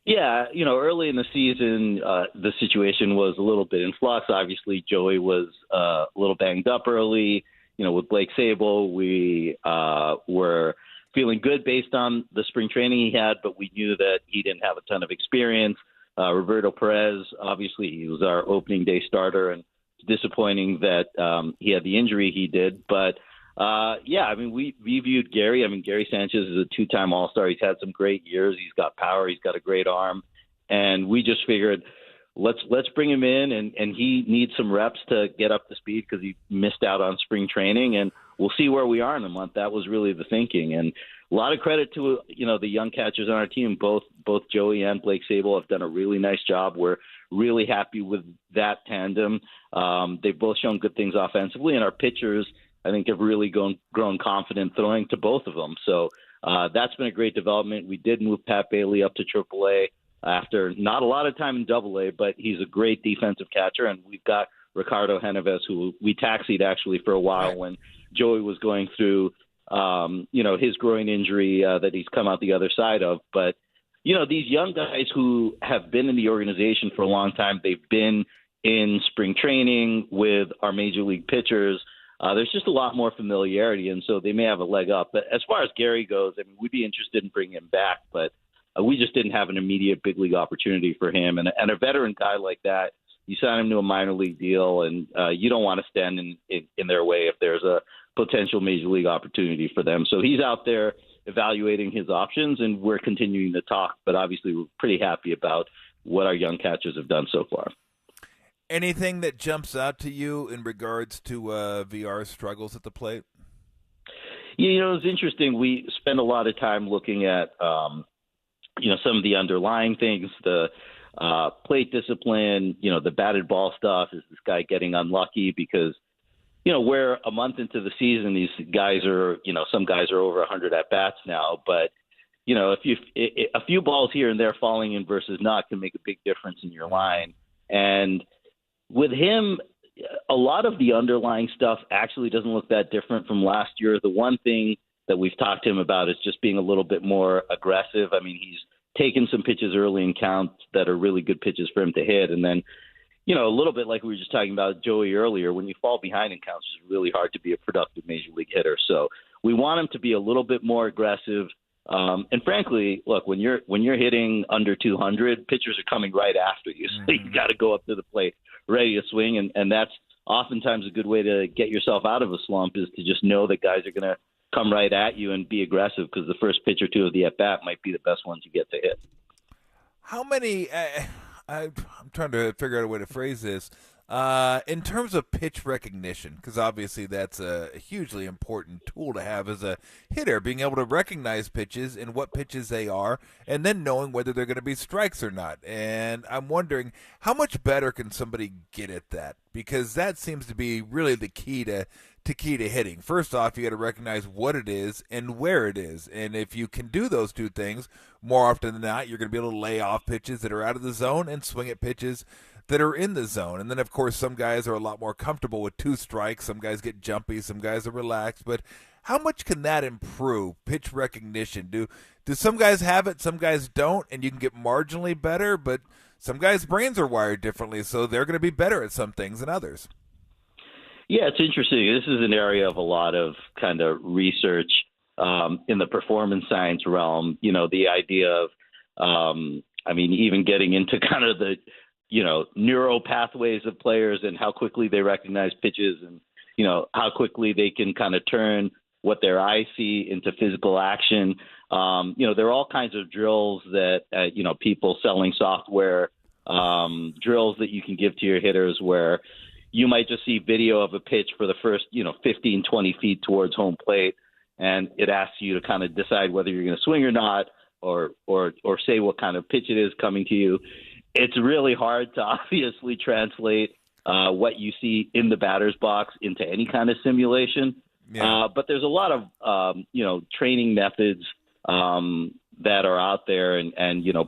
Yeah, early in the season, the situation was a little bit in flux. Obviously, Joey was a little banged up early. With Blake Sable, we were feeling good based on the spring training he had, but we knew that he didn't have a ton of experience. Roberto Perez, obviously, he was our opening day starter, and it's disappointing that he had the injury he did. But, we viewed Gary. I mean, Gary Sanchez is a two-time All-Star. He's had some great years. He's got power. He's got a great arm. And we just figured, let's bring him in, and he needs some reps to get up to speed because he missed out on spring training, and we'll see where we are in a month. That was really the thinking. And a lot of credit to, the young catchers on our team. Both Joey and Blake Sable have done a really nice job. We're really happy with that tandem. They've both shown good things offensively, and our pitchers, I think, have really grown confident throwing to both of them. So that's been a great development. We did move Pat Bailey up to AAA after not a lot of time in AA, but he's a great defensive catcher, and we've got Ricardo Genovez, who we taxied actually for a while when Joey was going through his groin injury that he's come out the other side of. But, these young guys who have been in the organization for a long time, they've been in spring training with our major league pitchers. There's just a lot more familiarity, and so they may have a leg up. But as far as Gary goes, I mean, we'd be interested in bringing him back, but we just didn't have an immediate big league opportunity for him. And a veteran guy like that, you sign him to a minor league deal, and you don't want to stand in their way if there's a potential major league opportunity for them. So he's out there evaluating his options, and we're continuing to talk. But obviously, we're pretty happy about what our young catchers have done so far. Anything that jumps out to you in regards to VR's struggles at the plate? It's interesting. We spend a lot of time looking at, some of the underlying things, the plate discipline, the batted ball stuff. Is this guy getting unlucky? Because, we're a month into the season, these guys are, some guys are over 100 at-bats now. But, if a few balls here and there falling in versus not can make a big difference in your line. And with him, a lot of the underlying stuff actually doesn't look that different from last year. The one thing that we've talked to him about is just being a little bit more aggressive. I mean, he's taken some pitches early in counts that are really good pitches for him to hit. And then, a little bit like we were just talking about Joey earlier, when you fall behind in counts, it's really hard to be a productive major league hitter. So we want him to be a little bit more aggressive, And frankly, look, when you're hitting under 200, pitchers are coming right after you. So you got to go up to the plate ready to swing. And that's oftentimes a good way to get yourself out of a slump, is to just know that guys are going to come right at you and be aggressive, because the first pitch or two of the at-bat might be the best ones you get to hit. How many I'm trying to figure out a way to phrase this. In terms of pitch recognition, because obviously that's a hugely important tool to have as a hitter, being able to recognize pitches and what pitches they are, and then knowing whether they're going to be strikes or not. And I'm wondering, how much better can somebody get at that? Because that seems to be really the key to hitting. First off, you got to recognize what it is and where it is. And if you can do those two things, more often than not, you're going to be able to lay off pitches that are out of the zone and swing at pitches that are in the zone. And then, of course, some guys are a lot more comfortable with two strikes. Some guys get jumpy. Some guys are relaxed. But how much can that improve pitch recognition? Do some guys have it, some guys don't, and you can get marginally better, but some guys' brains are wired differently, so they're going to be better at some things than others. Yeah, it's interesting. This is an area of a lot of kind of research in the performance science realm. The idea of, even getting into kind of the, neural pathways of players and how quickly they recognize pitches, and, how quickly they can kind of turn what their eyes see into physical action. There are all kinds of drills that, people selling software, drills that you can give to your hitters, where you might just see video of a pitch for the first, 15, 20 feet towards home plate, and it asks you to kind of decide whether you're going to swing or not, or say what kind of pitch it is coming to you. It's really hard to obviously translate what you see in the batter's box into any kind of simulation. Yeah. But there's a lot of, training methods that are out there, and,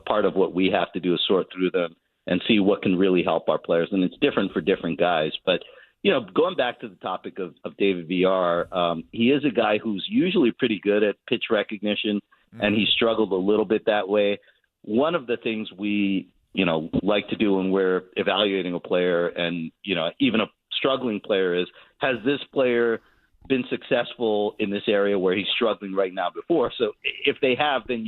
part of what we have to do is sort through them and see what can really help our players. And it's different for different guys. But, going back to the topic of David Villar, he is a guy who's usually pretty good at pitch recognition, and he struggled a little bit that way. One of the things we, like to do when we're evaluating a player, and, even a struggling player, is, has this player been successful in this area where he's struggling right now before? So if they have, then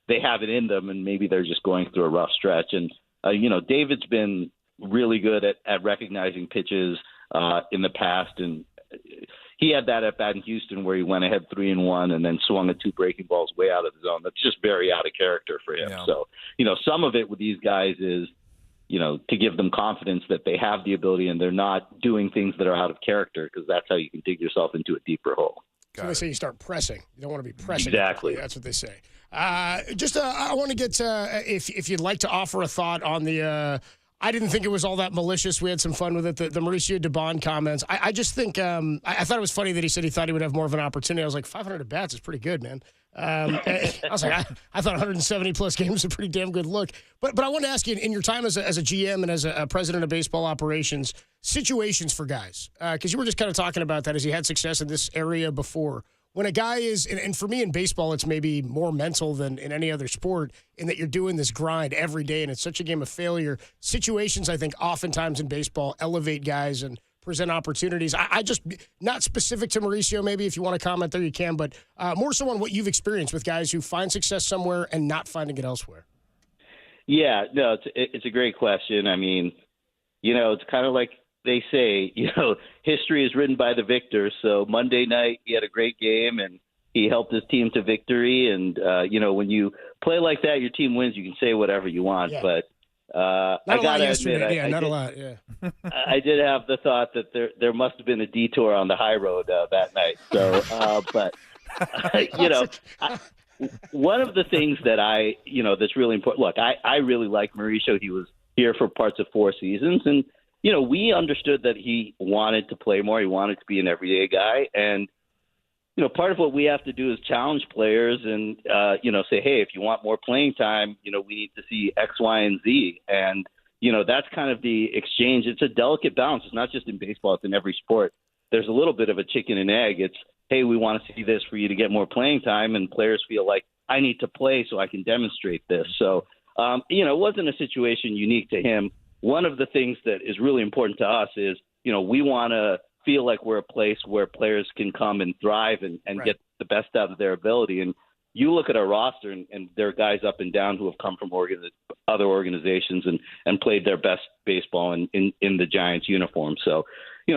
they have it in them, and maybe they're just going through a rough stretch. And David's been really good at recognizing pitches in the past, and he had that at bat in Houston where he went ahead 3-1 and then swung at two breaking balls way out of the zone. That's just very out of character for him. Yeah. So some of it with these guys is to give them confidence that they have the ability and they're not doing things that are out of character, because that's how you can dig yourself into a deeper hole. So they say you start pressing. You don't want to be pressing. Exactly. That's what they say. I want to get if you'd like to offer a thought on the I didn't think it was all that malicious. We had some fun with it. The Mauricio Dubon comments. I just think I thought it was funny that he said he thought he would have more of an opportunity. I was like, 500 at bats is pretty good, man. I was like, I thought 170 plus games was a pretty damn good look. But I want to ask you, in your time as a GM and as a president of baseball operations, situations for guys, because you were just kind of talking about that as you had success in this area before. When a guy is, and for me in baseball, it's maybe more mental than in any other sport, in that you're doing this grind every day, and it's such a game of failure. Situations, I think, oftentimes in baseball elevate guys and present opportunities. I just, not specific to Mauricio, maybe if you want to comment there, you can, but more so on what you've experienced with guys who find success somewhere and not finding it elsewhere. Yeah, no, it's a great question. I mean, it's kind of like they say, history is written by the victors. So Monday night, he had a great game and he helped his team to victory. And, when you play like that, your team wins. You can say whatever you want. Yeah. But I got to admit, not a lot. Yeah, I did have the thought that there must have been a detour on the high road that night. So, but one of the things that that's really important. Look, I really like Mauricio. He was here for parts of 4 seasons, and we understood that he wanted to play more. He wanted to be an everyday guy. And, part of what we have to do is challenge players and, say, hey, if you want more playing time, we need to see X, Y, and Z. And, that's kind of the exchange. It's a delicate balance. It's not just in baseball. It's in every sport. There's a little bit of a chicken and egg. It's, hey, we want to see this for you to get more playing time. And players feel like, I need to play so I can demonstrate this. So, it wasn't a situation unique to him. One of the things that is really important to us is, we want to feel like we're a place where players can come and thrive and right. get the best out of their ability. And, you look at our roster, and there are guys up and down who have come from other organizations and played their best baseball in the Giants uniform. So,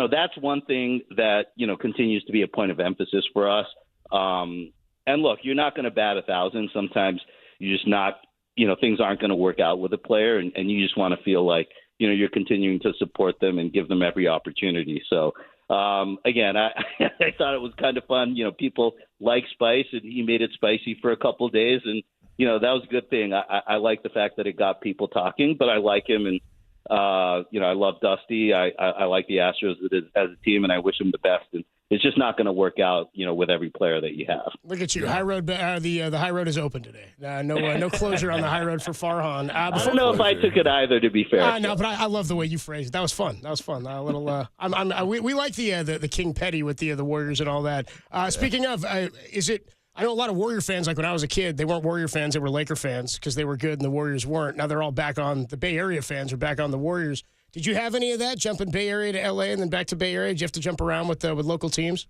that's one thing that, continues to be a point of emphasis for us. And look, you're not going to bat 1,000. Sometimes you're just not, things aren't going to work out with a player, and you just want to feel like, you're continuing to support them and give them every opportunity. So, again, I thought it was kind of fun. People like Spice, and he made it spicy for a couple of days, and that was a good thing. I like the fact that it got people talking, but I like him, and I love Dusty. I like the Astros as a team, and I wish him the best. And it's just not going to work out, with every player that you have. Look at you, high road. The high road is open today. No closure on the high road for Farhan. I don't know if I took it either, to be fair. No, but I love the way you phrased it. That was fun. A little. We like the King Petty with the Warriors and all that. Speaking of, is it? I know a lot of Warrior fans, like when I was a kid, they weren't Warrior fans, they were Laker fans because they were good and the Warriors weren't. Now they're all back on, the Bay Area fans are back on the Warriors. Did you have any of that, jumping Bay Area to L.A. and then back to Bay Area? Did you have to jump around with local teams?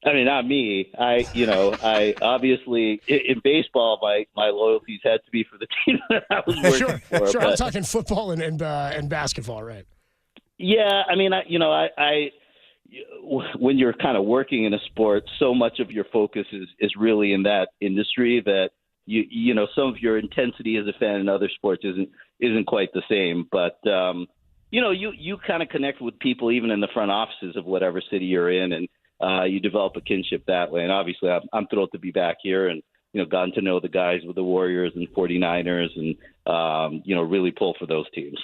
I mean, not me. I obviously, in baseball, my loyalties had to be for the team that I was working for. Sure, I'm talking football and basketball, right? Yeah, I mean, I when you're kind of working in a sport, so much of your focus is really in that industry that some of your intensity as a fan in other sports isn't quite the same. But you kind of connect with people even in the front offices of whatever city you're in, and you develop a kinship that way. And obviously, I'm thrilled to be back here and gotten to know the guys with the Warriors and 49ers, and really pull for those teams.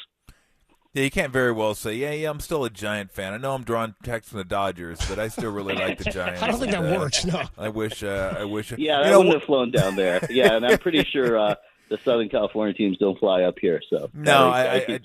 Yeah, you can't very well say, yeah, I'm still a Giant fan. I know I'm drawing text from the Dodgers, but I still really like the Giants. I don't think that works, no. I wish. Yeah, that wouldn't have flown down there. Yeah, and I'm pretty sure the Southern California teams don't fly up here. So no, I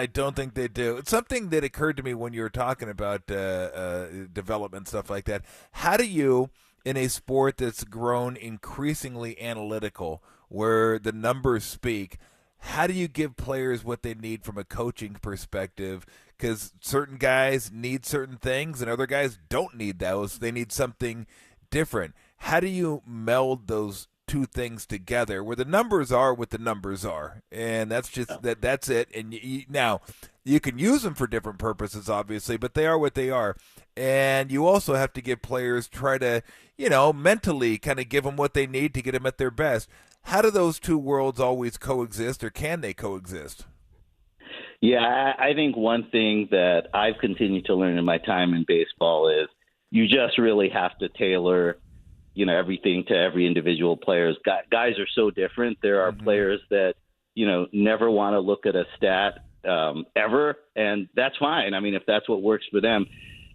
don't think they do. It's something that occurred to me when you were talking about development, stuff like that. How do you, in a sport that's grown increasingly analytical, where the numbers speak, how do you give players what they need from a coaching perspective? Because certain guys need certain things and other guys don't need those. They need something different. How do you meld those two things together where the numbers are what the numbers are? And that's just that's it. And now you can use them for different purposes, obviously, but they are what they are. And you also have to give players, try to, mentally kind of give them what they need to get them at their best. How do those two worlds always coexist, or can they coexist? Yeah, I think one thing that I've continued to learn in my time in baseball is you just really have to tailor, everything to every individual player. Guys are so different. There are players that, never want to look at a stat ever, and that's fine. I mean, if that's what works for them.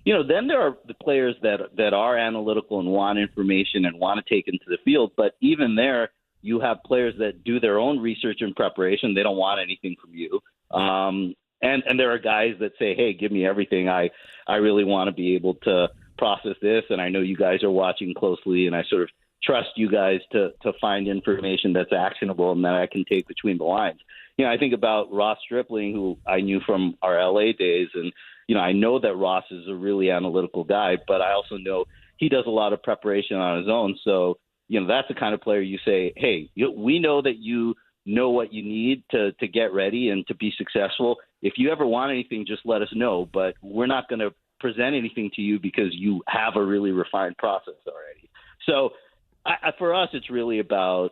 Then there are the players that are analytical and want information and want to take into the field, but even there, you have players that do their own research and preparation. They don't want anything from you. And there are guys that say, hey, give me everything. I really want to be able to process this, and I know you guys are watching closely, and I sort of trust you guys to find information that's actionable and that I can take between the lines. I think about Ross Stripling, who I knew from our LA days, and, I know that Ross is a really analytical guy, but I also know he does a lot of preparation on his own. So, that's the kind of player you say, hey, we know that you know what you need to get ready and to be successful. If you ever want anything, just let us know. But we're not going to present anything to you because you have a really refined process already. So for us, it's really about,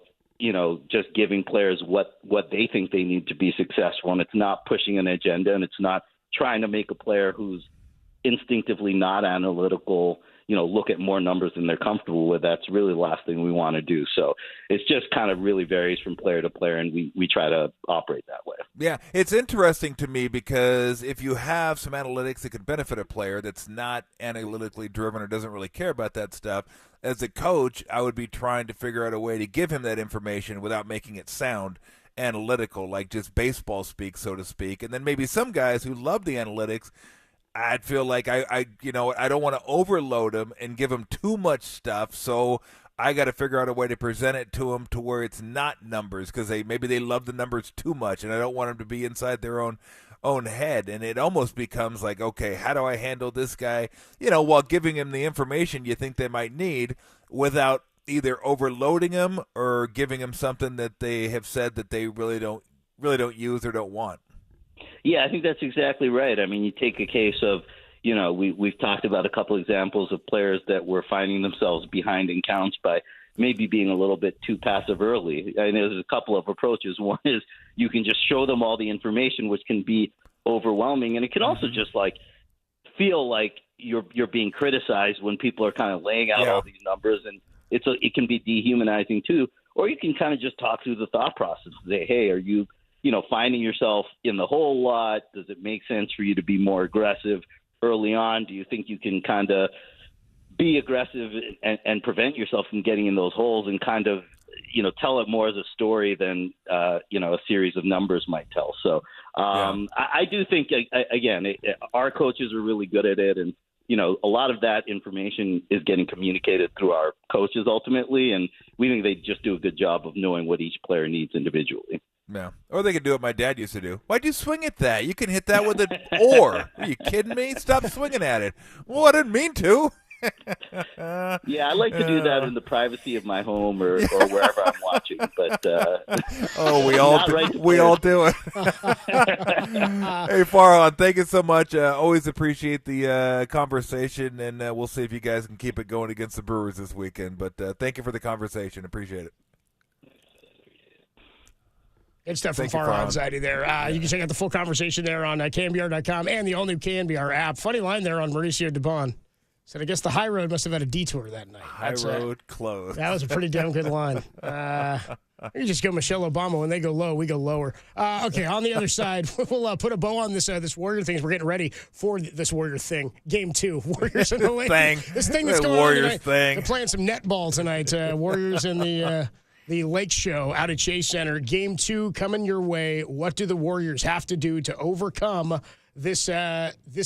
just giving players what they think they need to be successful. And it's not pushing an agenda, and it's not trying to make a player who's instinctively not analytical, look at more numbers than they're comfortable with. That's really the last thing we want to do. So it's just kind of really varies from player to player, and we try to operate that way. Yeah, it's interesting to me because if you have some analytics that could benefit a player that's not analytically driven or doesn't really care about that stuff, as a coach, I would be trying to figure out a way to give him that information without making it sound analytical, like just baseball speak, so to speak. And then maybe some guys who love the analytics, I'd feel like I don't want to overload them and give them too much stuff, so I got to figure out a way to present it to them to where it's not numbers, because maybe they love the numbers too much, and I don't want them to be inside their own head. And it almost becomes like, okay, how do I handle this guy, while giving him the information you think they might need without either overloading them or giving them something that they have said that they really don't use or don't want. Yeah, I think that's exactly right. I mean, you take a case of, we've talked about a couple examples of players that were finding themselves behind in counts by maybe being a little bit too passive early. I mean, there's a couple of approaches. One is you can just show them all the information, which can be overwhelming, and it can also just feel like you're being criticized when people are kind of laying out all these numbers, and it can be dehumanizing too. Or you can kind of just talk through the thought process. Say, hey, are you finding yourself in the hole a lot? Does it make sense for you to be more aggressive early on? Do you think you can kind of be aggressive and prevent yourself from getting in those holes, and kind of, tell it more as a story than, a series of numbers might tell. So I do think, again, our coaches are really good at it. And, a lot of that information is getting communicated through our coaches ultimately. And we think they just do a good job of knowing what each player needs individually. Yeah. Or they could do what my dad used to do. Why'd you swing at that? You can hit that with an oar. Are you kidding me? Stop swinging at it. Well, I didn't mean to. Yeah, I like to do that in the privacy of my home or wherever I'm watching. But we all do it. Hey, Farhan, thank you so much. Always appreciate the conversation, and we'll see if you guys can keep it going against the Brewers this weekend. But thank you for the conversation. Appreciate it. It's stuff from Farhan Zaidi there. You can check out the full conversation there on KNBR.com and the all-new KNBR app. Funny line there on Mauricio Dubon. Said, I guess the high road must have had a detour that night. High road closed. That was a pretty damn good line. You just go Michelle Obama. When they go low, we go lower. Okay, on the other side, we'll put a bow on this Warrior thing as we're getting ready for this Warrior thing. Game 2. Warriors in the lane. This thing that's going Warriors on tonight. thing. They're playing some netball tonight. Warriors in the Lake Show out at Chase Center. Game 2 coming your way. What do the Warriors have to do to overcome this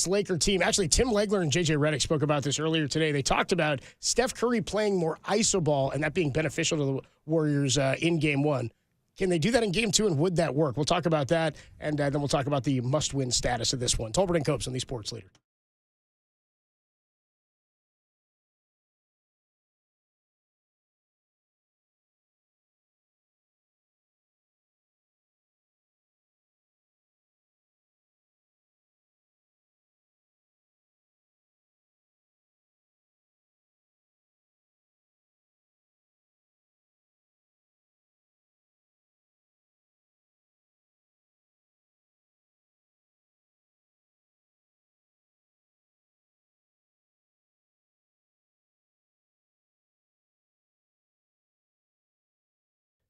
Laker team? Actually, Tim Legler and J.J. Redick spoke about this earlier today. They talked about Steph Curry playing more iso ball and that being beneficial to the Warriors in Game 1. Can they do that in Game 2, and would that work? We'll talk about that, and then we'll talk about the must-win status of this one. Tolbert and Copes on the Sports Leader.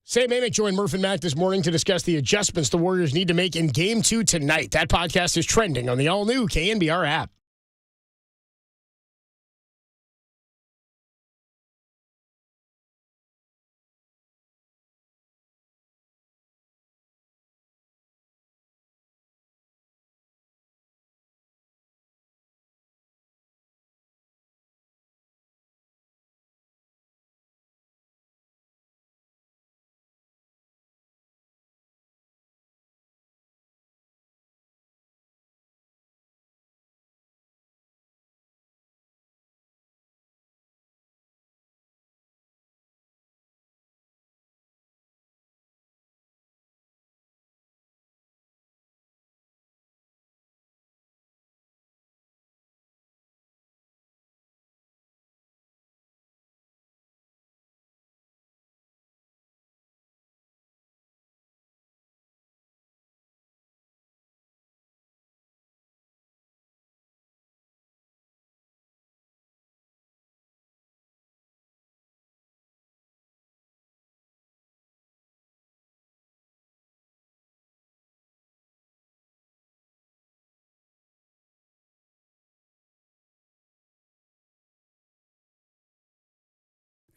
Sam Amick joined Murph and Mac this morning to discuss the adjustments the Warriors need to make in Game 2 tonight. That podcast is trending on the all-new KNBR app.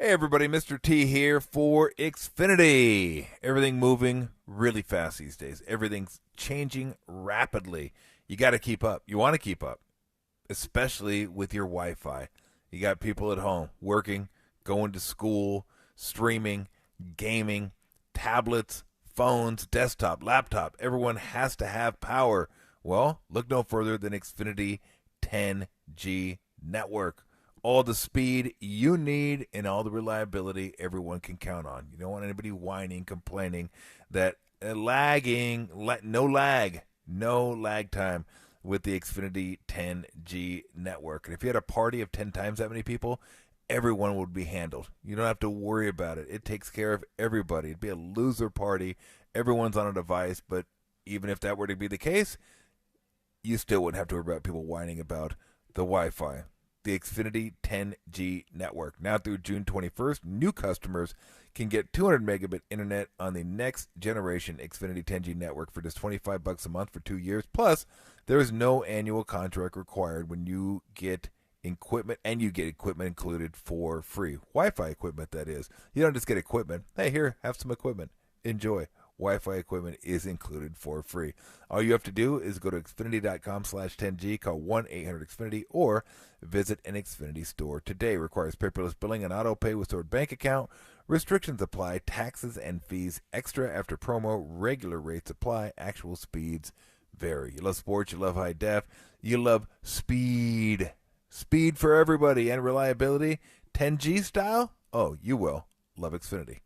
Hey everybody, Mr. T here for Xfinity. Everything moving really fast these days. Everything's changing rapidly. You got to keep up. You want to keep up, especially with your Wi-Fi. You got people at home working, going to school, streaming, gaming, tablets, phones, desktop, laptop. Everyone has to have power. Well, look no further than Xfinity 10G network. all the speed you need and all the reliability everyone can count on. You don't want anybody whining, complaining that no lag time with the Xfinity 10G network. And if you had a party of 10 times that many people, everyone would be handled. You don't have to worry about it. It takes care of everybody. It'd be a loser party. Everyone's on a device, but even if that were to be the case, you still wouldn't have to worry about people whining about the Wi-Fi. The Xfinity 10G network. Now through June 21st, new customers can get 200 megabit internet on the next generation Xfinity 10G network for just $25 a month for 2 years. Plus, there is no annual contract required when you get equipment, and you get equipment included for free. Wi-Fi equipment, that is. You don't just get equipment. Hey, here, have some equipment. Enjoy. Wi-Fi equipment is included for free. All you have to do is go to Xfinity.com/10G, call 1-800-XFINITY, or visit an Xfinity store today. Requires paperless billing and auto pay with stored bank account. Restrictions apply. Taxes and fees extra after promo. Regular rates apply. Actual speeds vary. You love sports. You love high def. You love speed. Speed for everybody and reliability. 10G style? Oh, you will. Love Xfinity.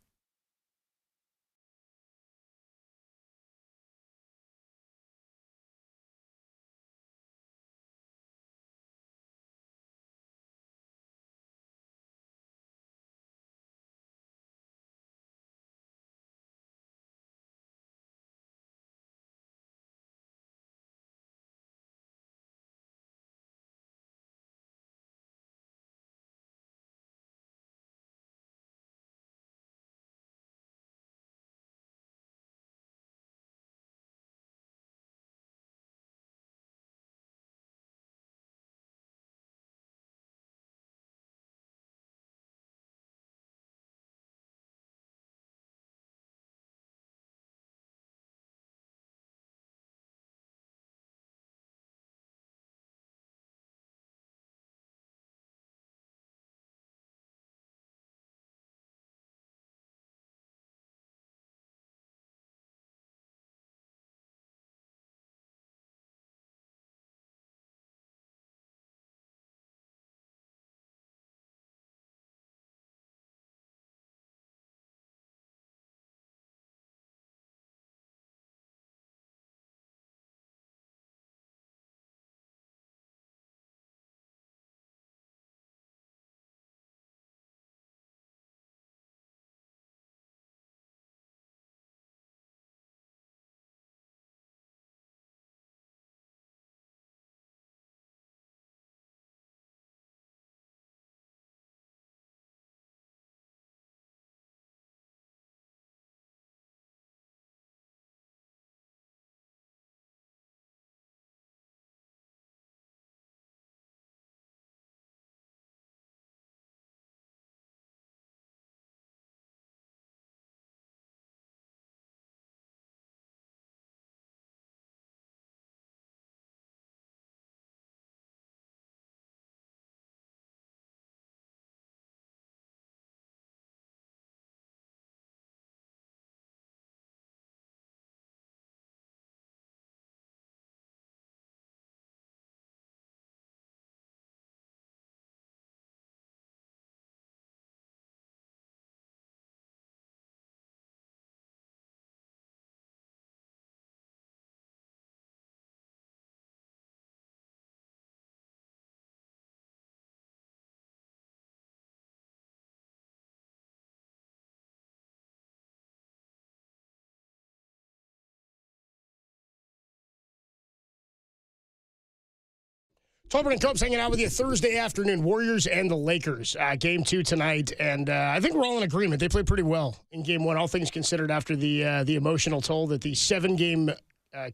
Tolbert and Copes hanging out with you Thursday afternoon. Warriors and the Lakers. Game 2 tonight. And I think we're all in agreement. They played pretty well in Game 1, all things considered, after the emotional toll that the 7-game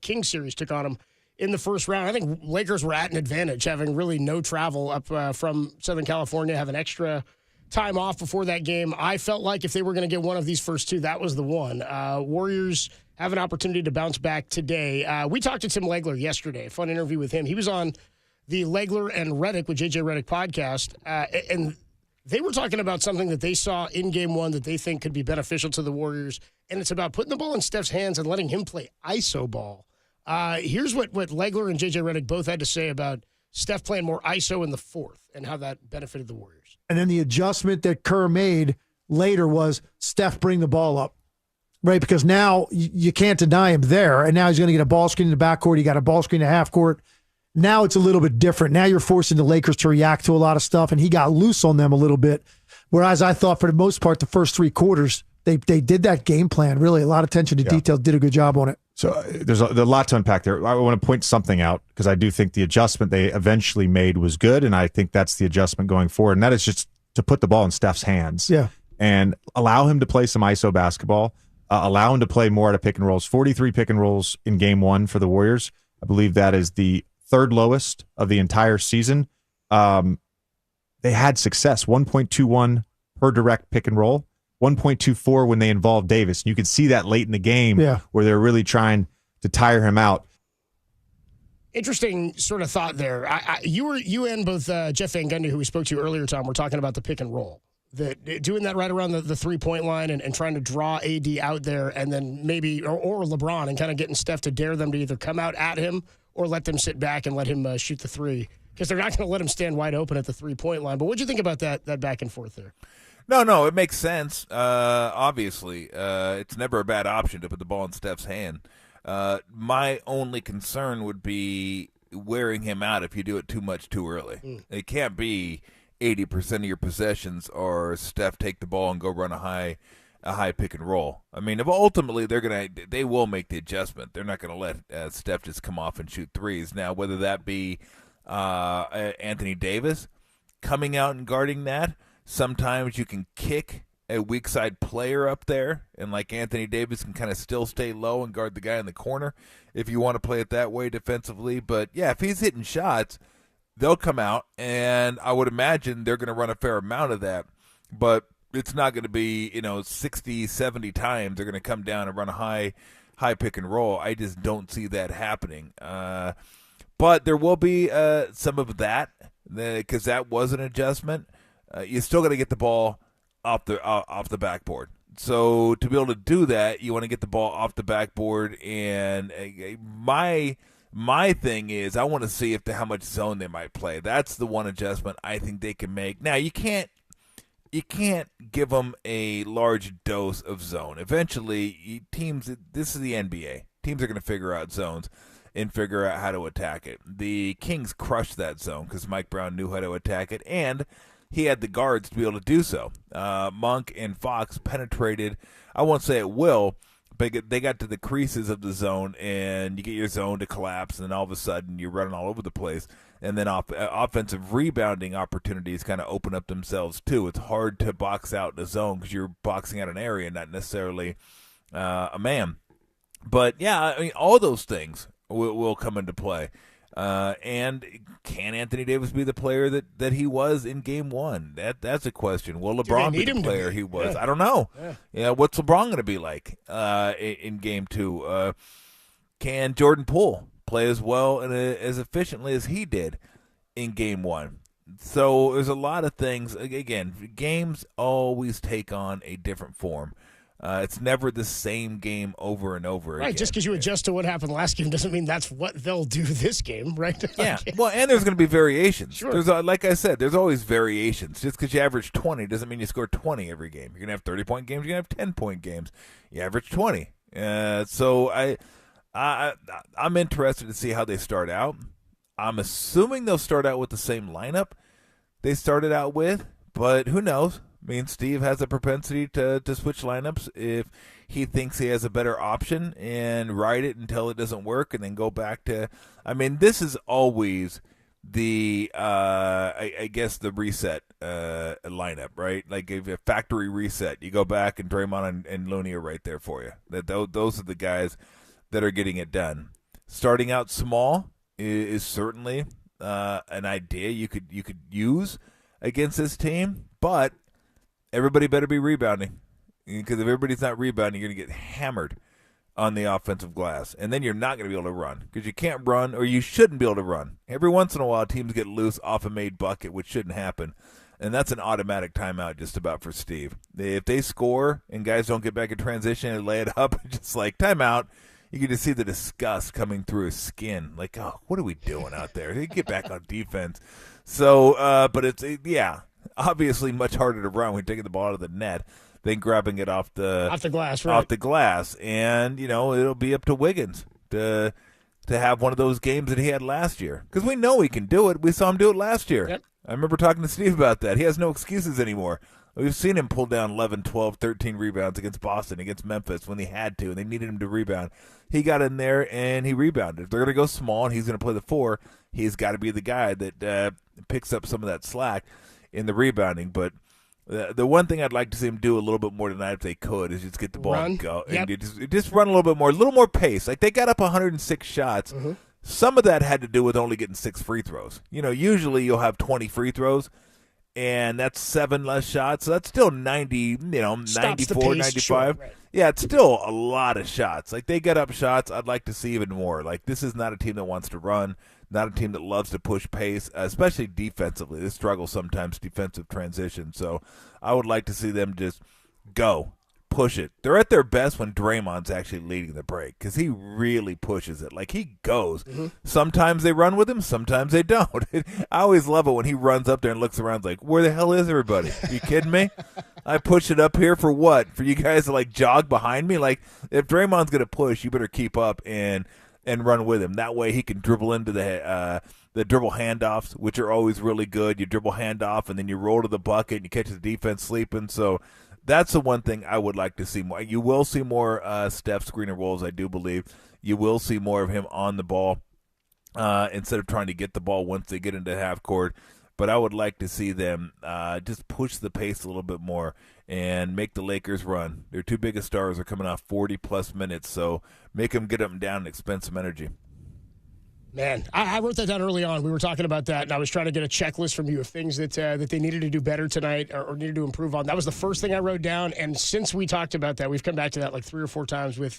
Kings series took on them in the first round. I think Lakers were at an advantage, having really no travel up from Southern California, having extra time off before that game. I felt like if they were going to get one of these first two, that was the one. Warriors have an opportunity to bounce back today. We talked to Tim Legler yesterday, a fun interview with him. He was on the Legler and Reddick with JJ Reddick podcast, and they were talking about something that they saw in Game 1 that they think could be beneficial to the Warriors, and it's about putting the ball in Steph's hands and letting him play iso ball. Here's what Legler and JJ Reddick both had to say about Steph playing more ISO in the fourth and how that benefited the Warriors. And then the adjustment that Kerr made later was Steph bring the ball up, right? Because now you can't deny him there, and now he's going to get a ball screen in the backcourt. He got a ball screen in the half court. Now it's a little bit different. Now you're forcing the Lakers to react to a lot of stuff, and he got loose on them a little bit. Whereas I thought for the most part, the first three quarters, they did that game plan, really a lot of attention to detail, did a good job on it. So there's a lot to unpack there. I want to point something out because I do think the adjustment they eventually made was good, and I think that's the adjustment going forward, and that is just to put the ball in Steph's hands and allow him to play some ISO basketball, allow him to play more out of pick and rolls. 43 pick and rolls in game one for the Warriors. I believe that is the third lowest of the entire season. They had success, 1.21 per direct pick and roll. 1.24 when they involved Davis. You could see that late in the game where they're really trying to tire him out. Interesting sort of thought there. You and both Jeff Van Gundy, who we spoke to earlier, Tom, were talking about the pick and roll. Doing that right around the 3-point line and trying to draw AD out there and then maybe, or LeBron, and kind of getting Steph to dare them to either come out at him or let them sit back and let him shoot the three. Because they're not going to let him stand wide open at the 3-point line. But what'd you think about that back and forth there? No, it makes sense. Obviously, it's never a bad option to put the ball in Steph's hand. My only concern would be wearing him out if you do it too much too early. It can't be 80% of your possessions or Steph take the ball and go run a high pick and roll. I mean, ultimately they will make the adjustment. They're not going to let Steph just come off and shoot threes. Now, whether that be Anthony Davis coming out and guarding that. Sometimes you can kick a weak side player up there, and like Anthony Davis can kind of still stay low and guard the guy in the corner if you want to play it that way defensively. But, yeah, if he's hitting shots, they'll come out, and I would imagine they're going to run a fair amount of that. But it's not going to be, 60, 70 times they're going to come down and run a high pick and roll. I just don't see that happening. But there will be some of that because that was an adjustment. You're still going to get the ball off the backboard. So to be able to do that, you want to get the ball off the backboard. And my thing is, I want to see how much zone they might play. That's the one adjustment I think they can make. Now you can't give them a large dose of zone. Eventually, teams. This is the NBA. Teams are going to figure out zones and figure out how to attack it. The Kings crushed that zone because Mike Brown knew how to attack it, and he had the guards to be able to do so. Monk and Fox penetrated, I won't say at will, but they got to the creases of the zone, and you get your zone to collapse, and then all of a sudden you're running all over the place. And then offensive rebounding opportunities kind of open up themselves too. It's hard to box out in a zone because you're boxing out an area, not necessarily a man. But, yeah, I mean, all those things will come into play. And can Anthony Davis be the player that he was in Game 1? That's a question. Will LeBron be the player he was? I don't know. Yeah, what's LeBron going to be like in Game 2? Can Jordan Poole play as well and as efficiently as he did in Game 1? So there's a lot of things. Again, games always take on a different form. It's never the same game over and over again. Right, just because you adjust to what happened last game doesn't mean that's what they'll do this game, right? Yeah, well, and there's going to be variations. Sure. There's, like I said, there's always variations. Just because you average 20 doesn't mean you score 20 every game. You're going to have 30-point games. You're going to have 10-point games. You average 20. So I'm interested to see how they start out. I'm assuming they'll start out with the same lineup they started out with, but who knows? I mean, Steve has a propensity to switch lineups if he thinks he has a better option and ride it until it doesn't work and then go back to – I mean, this is always the I guess the reset lineup, right? Like if a factory reset, you go back and Draymond and Looney are right there for you. Those are the guys that are getting it done. Starting out small is certainly an idea you could use against this team, but – everybody better be rebounding, because if everybody's not rebounding, you're going to get hammered on the offensive glass, and then you're not going to be able to run because you can't run, or you shouldn't be able to run. Every once in a while, teams get loose off a made bucket, which shouldn't happen, and that's an automatic timeout just about for Steve. If they score and guys don't get back in transition and lay it up, just like timeout, you can just see the disgust coming through his skin. Like, oh, what are we doing out there? They get back on defense. So, but it's obviously much harder to run when you're taking the ball out of the net than grabbing it off the glass, right? Off the glass, and it'll be up to Wiggins to have one of those games that he had last year, because we know he can do it. We saw him do it last year. Yep. I remember talking to Steve about that. He has no excuses anymore. We've seen him pull down 11, 12, 13 rebounds against Boston, against Memphis when they had to, and they needed him to rebound. He got in there, and he rebounded. If they're going to go small and he's going to play the 4, he's got to be the guy that picks up some of that slack in the rebounding. But the one thing I'd like to see him do a little bit more tonight, if they could, is just get the ball and go. Yep. And just run a little more pace. Like, they got up 106 shots. Mm-hmm. Some of that had to do with only getting 6 free throws. Usually you'll have 20 free throws, and that's 7 less shots. So that's still 90, 94, 95. Sure, right. Yeah, it's still a lot of shots. Like, they get up shots. I'd like to see even more. Like, this is not a team that wants to run, not a team that loves to push pace, especially defensively. They struggle sometimes defensive transition. So I would like to see them just go. Push it. They're at their best when Draymond's actually leading the break, because he really pushes it. Like, he goes. Mm-hmm. Sometimes they run with him, sometimes they don't. I always love it when he runs up there and looks around like, where the hell is everybody? Are you kidding me? I push it up here for what? For you guys to, like, jog behind me? Like, if Draymond's going to push, you better keep up and run with him. That way he can dribble into the dribble handoffs, which are always really good. You dribble handoff, and then you roll to the bucket, and you catch the defense sleeping. So that's the one thing I would like to see more. You will see more Steph screen and rolls, I do believe. You will see more of him on the ball instead of trying to get the ball once they get into half court. But I would like to see them just push the pace a little bit more and make the Lakers run. Their 2 biggest stars are coming off 40-plus minutes, so make them get up and down and expend some energy. Man, I wrote that down early on. We were talking about that, and I was trying to get a checklist from you of things that they needed to do better tonight or needed to improve on. That was the first thing I wrote down, and since we talked about that, we've come back to that like 3 or 4 times with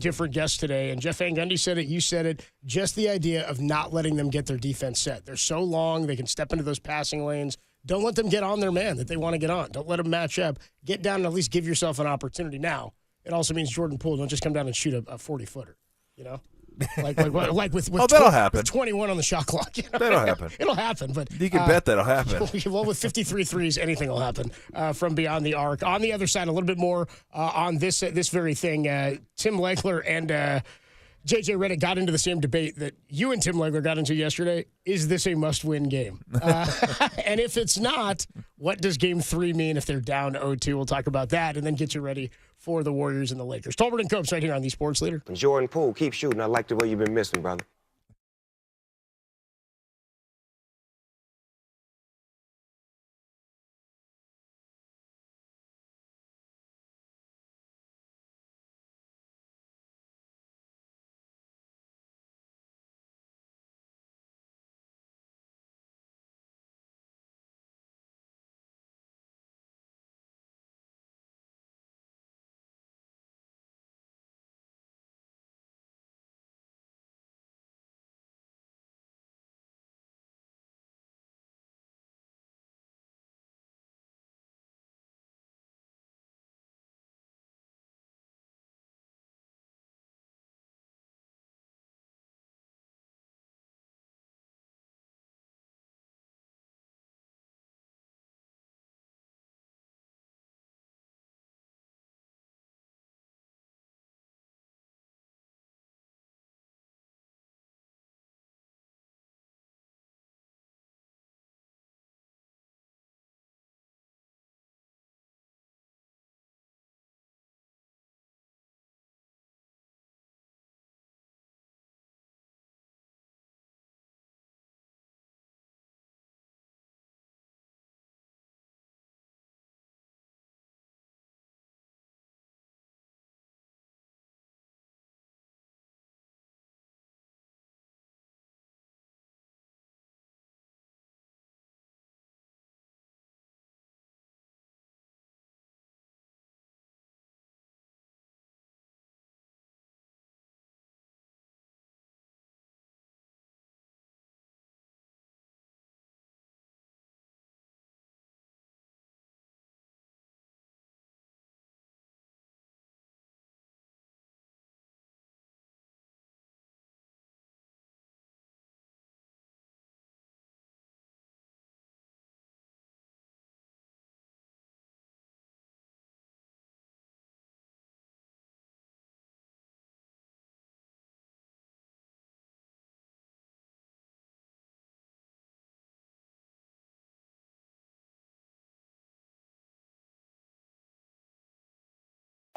different guests today. And Jeff Van Gundy said it, you said it, just the idea of not letting them get their defense set. They're so long, they can step into those passing lanes. Don't let them get on their man that they want to get on. Don't let them match up. Get down and at least give yourself an opportunity. Now, it also means Jordan Poole, don't just come down and shoot a 40-footer, Like with that'll happen. With 21 on the shot clock. That'll happen. It'll happen, but you can bet that'll happen. Well, with 53 threes, anything will happen from beyond the arc. On the other side, a little bit more on this very thing. Tim Legler and JJ Redick got into the same debate that you and Tim Legler got into yesterday. Is this a must-win game? And if it's not, what does Game 3 mean if they're down 0-2? We'll talk about that and then get you ready for the Warriors and the Lakers. Tolbert and Copes right here on the Sports Leader. Jordan Poole, keep shooting. I like the way you've been missing, brother.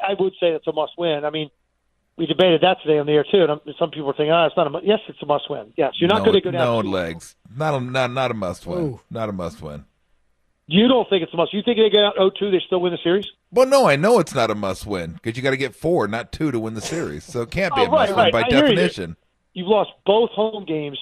I would say it's a must-win. I mean, we debated that today on the air too, and some people are thinking, it's not a. Yes, it's a must-win. Yes, you're not going to go down. No legs. Not a must-win. Ooh. Not a must-win. You don't think it's a must? You think they get out 0-2, they still win the series? Well, no, I know it's not a must-win because you got to get 4, not 2, to win the series. So it can't be a must-win by definition. You've lost both home games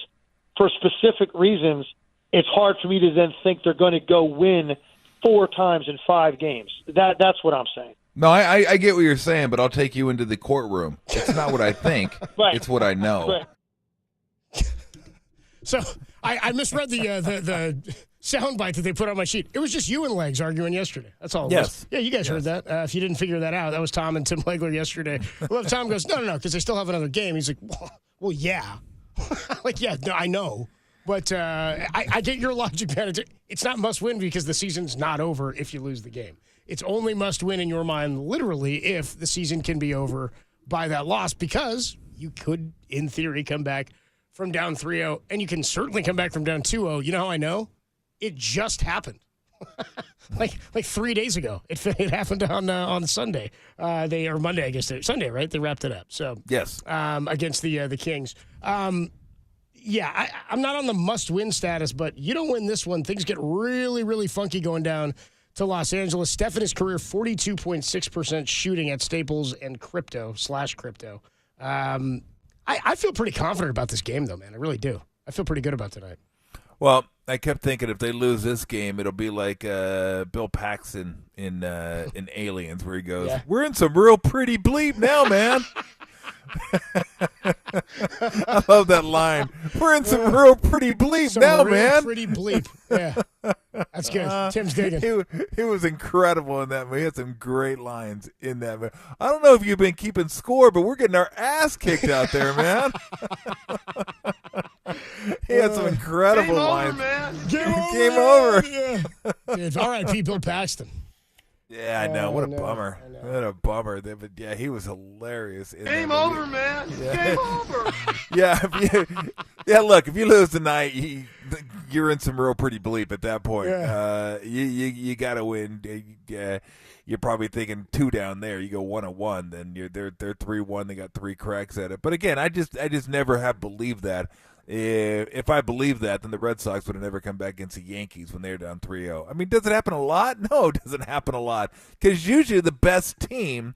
for specific reasons. It's hard for me to then think they're going to go win 4 times in 5 games. That's what I'm saying. No, I get what you're saying, but I'll take you into the courtroom. It's not what I think. Right. It's what I know. Right. So I misread the soundbite that they put on my sheet. It was just you and Legs arguing yesterday. That's all it was. Yeah, you guys heard that. If you didn't figure that out, that was Tom and Tim Legler yesterday. Well, Tom goes, no, because they still have another game. He's like, well yeah. Like, yeah, no, I know. But I get your logic, man. It's not must-win because the season's not over if you lose the game. It's only must-win in your mind, literally, if the season can be over by that loss, because you could, in theory, come back from down 3-0, and you can certainly come back from down 2-0. You know how I know? It just happened. like 3 days ago. It happened on Sunday. Or Monday, I guess. Sunday, right? They wrapped it up. So yes, against the Kings. Yeah, I'm not on the must-win status, but you don't win this one, things get really, really funky going down to Los Angeles. Steph in his career, 42.6% shooting at Staples and crypto. I feel pretty confident about this game, though, man. I really do. I feel pretty good about tonight. Well, I kept thinking if they lose this game, it'll be like Bill Paxton in Aliens, where he goes, "We're in some real pretty bleep now, man." I love that line. We're in some real pretty bleep now, man. Pretty bleep. Yeah, that's good. Tim's digging. He was incredible in that movie. He had some great lines in that movie. I don't know if you've been keeping score, but we're getting our ass kicked out there, man. He had some incredible lines. Game over. Yeah. It's R.I.P. Bill Paxton. Yeah, I know. What a bummer. What a bummer. But yeah, he was hilarious. Game over, man. Yeah. Game over. Yeah, look, if you lose tonight, you're in some real pretty bleep at that point. Yeah. You got to win. You're probably thinking 2 down there. You go 1-1, then they're 3-1. They got 3 cracks at it. But again, I just never have believed that. If I believed that, then the Red Sox would have never come back against the Yankees when they're down 3-0. I mean, does it happen a lot? No, it doesn't happen a lot. Because usually the best team,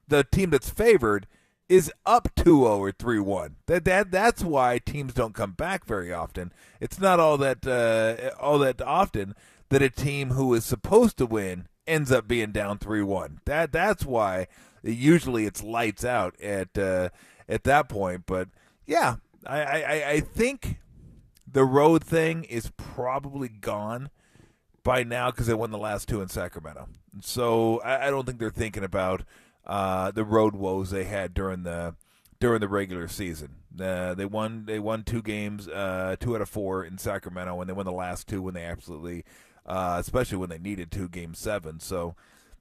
the team that's favored, is up 2-0 or 3-1. That's why teams don't come back very often. It's not all that often that a team who is supposed to win ends up being down 3-1. That's why usually it's lights out at that point. But yeah. I think the road thing is probably gone by now because they won the last 2 in Sacramento. So I don't think they're thinking about the road woes they had during the regular season. They won 2 games, 2 out of 4 in Sacramento, and they won the last 2 when they absolutely, especially when they needed to, Game 7. So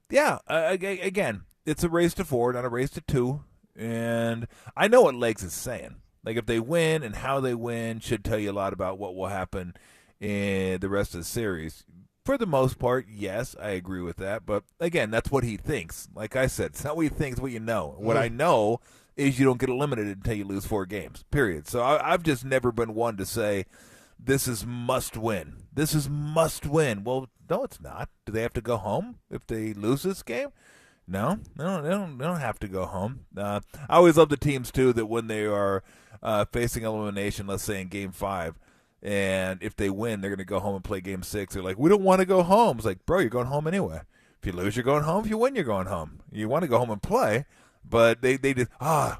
yeah, again, it's a race to 4, not a race to 2. And I know what Legs is saying. Like, if they win and how they win should tell you a lot about what will happen in the rest of the series. For the most part, yes, I agree with that. But, again, that's what he thinks. Like I said, it's not what he thinks, it's what you know. What I know is you don't get eliminated until you lose 4 games, period. So I've just never been one to say, this is must win. This is must win. Well, no, it's not. Do they have to go home if they lose this game? No, they don't have to go home. I always love the teams, too, that when they are facing elimination, let's say in Game 5, and if they win, they're going to go home and play Game 6. They're like, we don't want to go home. It's like, bro, you're going home anyway. If you lose, you're going home. If you win, you're going home. You want to go home and play, but they just,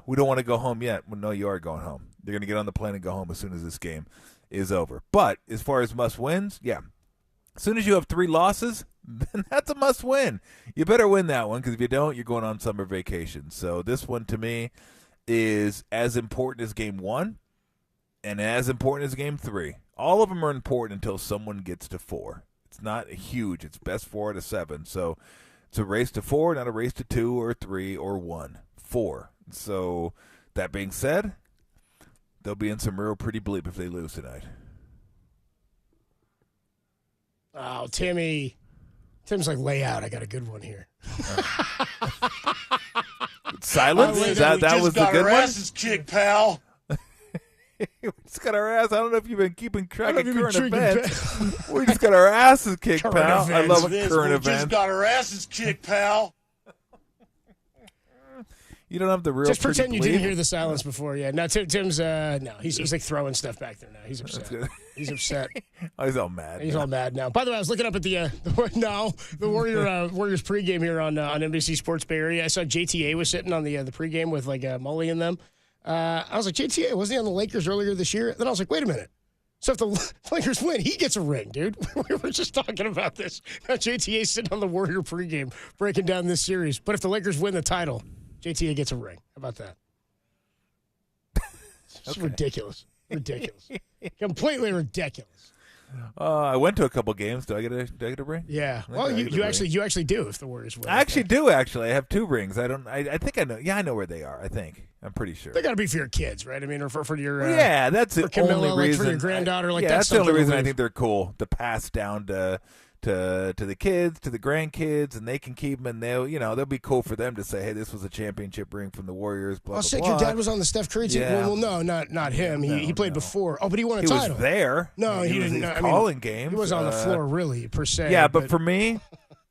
we don't want to go home yet. Well, no, you are going home. They're going to get on the plane and go home as soon as this game is over. But as far as must-wins, yeah. As soon as you have 3 losses, then that's a must-win. You better win that one, because if you don't, you're going on summer vacation. So this one, to me, is as important as Game 1 and as important as Game 3. All of them are important until someone gets to 4. It's not huge. It's best 4 out of 7. So it's a race to 4, not a race to 2 or 3 or 1. 4. So that being said, they'll be in some real pretty bleep if they lose tonight. Oh, Tim's like, lay out. I got a good one here. Silence? That was the good one? asses kicked, pal. We just got our ass. I don't know if you've been keeping track of current events. We just got our asses kicked, pal. I love current events. We just got our asses kicked, pal. You don't have the real. Just pretend you didn't hear the silence before. Yeah, no. Tim's no. He's like throwing stuff back there now. He's upset. He's upset. Oh, he's all mad. He's all mad now. By the way, I was looking up at the Warriors pregame here on NBC Sports Bay Area. I saw JTA was sitting on the pregame with like Mully and them. I was like, JTA, wasn't he on the Lakers earlier this year? Then I was like, wait a minute. So if the Lakers win, he gets a ring, dude. We were just talking about this. Now JTA sitting on the Warrior pregame breaking down this series. But if the Lakers win the title, JTA gets a ring. How about that? It's ridiculous. Ridiculous. Completely ridiculous. I went to a couple games. Do I get a ring? Yeah. Well, you actually do if the Warriors win. I actually do. I have 2 rings. I think I know. Yeah, I know where they are. I think. I'm pretty sure. They got to be for your kids, right? I mean, or for your. Yeah, that's the Camilla, only reason. For your granddaughter, that's the only reason I think they're cool to pass down to the kids, to the grandkids, and they can keep them, and they'll be cool for them to say, hey, this was a championship ring from the Warriors. Blah, blah, sick. blah. Your dad was on the Steph Curry team. Yeah. Well, no, not him. He played before. Oh, but he won a title. He was there. No, he didn't. He was calling games. He was on the floor, really, per se. Yeah, but for me,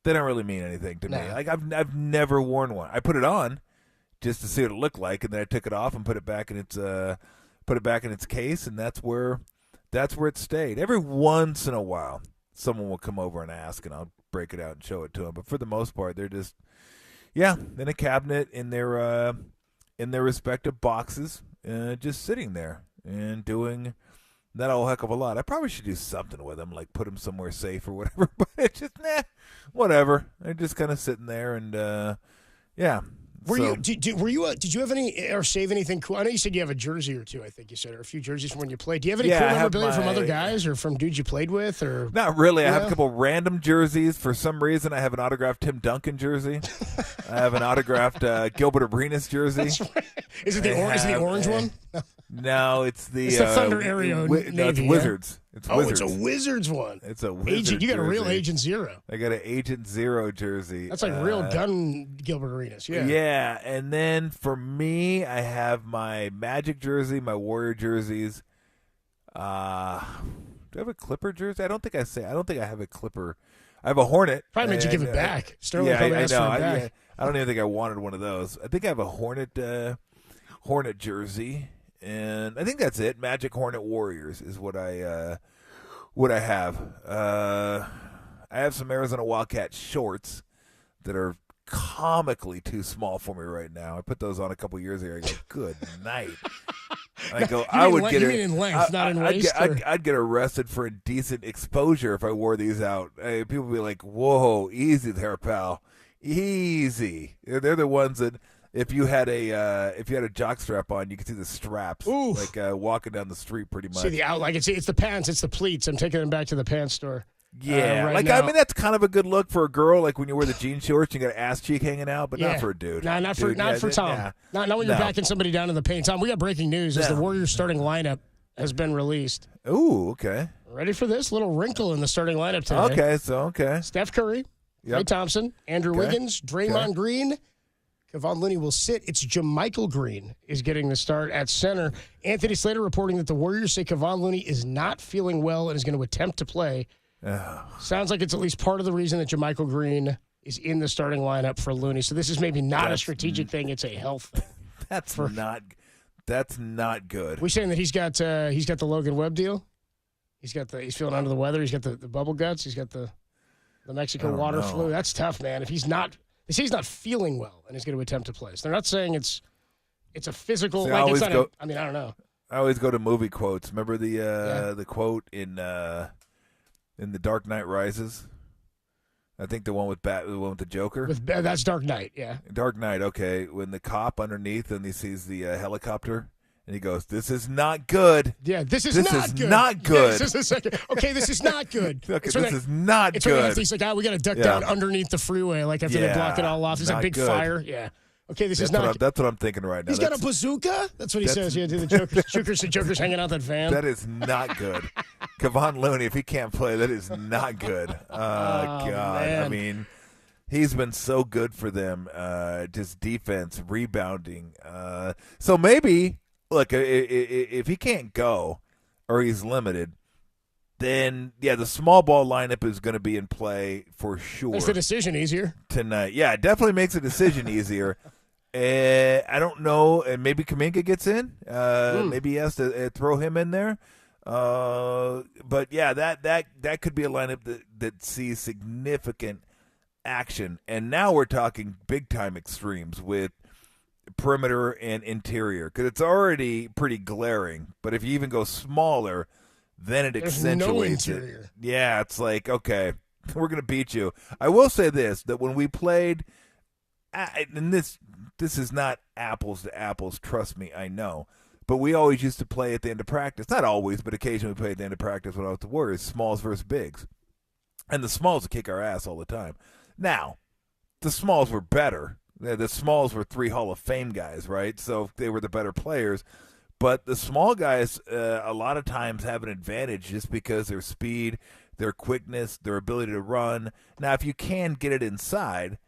they don't really mean anything to me. Like I've never worn one. I put it on just to see what it looked like, and then I took it off and put it back in its case, and that's where it stayed. Every once in a while, someone will come over and ask, and I'll break it out and show it to them. But for the most part, they're just, in a cabinet in their respective boxes, just sitting there and doing that a whole heck of a lot. I probably should do something with them, like put them somewhere safe or whatever. But it's just whatever. They're just kind of sitting there, and Did you have any or save anything cool? I know you said you have a jersey or two. I think you said, or a few jerseys from when you played. Do you have any cool memorabilia from other guys or from dudes you played with? Or not really. I have a couple random jerseys. For some reason, I have an autographed Tim Duncan jersey. I have an autographed Gilbert Arenas jersey. That's right. Is it the orange one? No, it's the Thunder Area Navy. No, it's Wizards. It's Wizards. It's a Wizards one. It's a Wizards Agent. You got a real jersey. Agent Zero. I got an Agent Zero jersey. That's like real gun Gilbert Arenas. Yeah. Yeah, and then for me, I have my Magic jersey, my Warrior jerseys. Do I have a Clipper jersey? I don't think I have a Clipper. I have a Hornet. Probably made you give it back. Sterling probably asked for it back. I don't even think I wanted one of those. I think I have a Hornet jersey. And I think that's it. Magic Hornet Warriors is what I have. I have some Arizona Wildcat shorts that are comically too small for me right now. I put those on a couple years ago. I go, good night. I go, I would get it in length, not in waist. I'd get arrested for indecent exposure if I wore these out. People would be like, "Whoa, easy there, pal, easy." They're the ones that. If you had a jock strap on, you could see the straps, like walking down the street, pretty much. See the out, like it's the pants, it's the pleats. I'm taking them back to the pants store. Yeah, now. I mean that's kind of a good look for a girl, like when you wear the jean shorts, you got an ass cheek hanging out, but not for a dude. No, not for Tom. Yeah. Not when you're backing somebody down in the paint. Tom, we got breaking news as the Warriors starting lineup has been released. Ooh, okay. Ready for this little wrinkle in the starting lineup today? Okay. Steph Curry, Klay Thompson, Andrew Wiggins, Draymond Green. Kevon Looney will sit. It's JaMychal Green is getting the start at center. Anthony Slater reporting that the Warriors say Kevon Looney is not feeling well and is going to attempt to play. Sounds like it's at least part of the reason that JaMychal Green is in the starting lineup for Looney. So this is maybe not a strategic thing. It's a health thing. That's not good. We're saying that he's got the Logan Webb deal. He's feeling under the weather. He's got the bubble guts. He's got the Mexico water flu. That's tough, man. If he's not. They say he's not feeling well and he's going to attempt to play. So they're not saying it's a physical. I don't know. I always go to movie quotes. Remember the quote in The Dark Knight Rises? I think the one with the Joker. That's Dark Knight. Yeah. Dark Knight. Okay, when the cop underneath and he sees the helicopter. And he goes, "This is not good." Yeah, this is not good. Yeah, just a second. Okay, this is not good. Okay, this is not good. It's when he's like, we got to duck down underneath the freeway, like after they block it all off. There's a big fire. Yeah. Okay, this is not. That's what I'm thinking right now. He's got a bazooka. That's what he says. Yeah, the Joker's hanging out that van. That is not good. Kevon Looney, if he can't play, that is not good. God, man. I mean, He's been so good for them, just defense, rebounding. So maybe, look, if he can't go or he's limited, then, yeah, the small ball lineup is going to be in play for sure. Makes the decision easier. Tonight. Yeah, it definitely makes the decision easier. I don't know, and maybe Kuminga gets in. Maybe he has to throw him in there. But, yeah, that could be a lineup that sees significant action, and now we're talking big time extremes with perimeter and interior, because it's already pretty glaring, but if you even go smaller, then it accentuates it. Yeah, it's like, okay, we're gonna beat you. I will say this, that when we played, and this is not apples to apples, trust me, I know, but we always used to play at the end of practice, not always, but occasionally we played at the end of practice when I was the Warriors, smalls versus bigs, and the smalls would kick our ass all the time. Now, the smalls were better. The smalls were 3 Hall of Fame guys, right? So they were the better players. But the small guys a lot of times have an advantage just because their speed, their quickness, their ability to run. Now, if you can get it inside,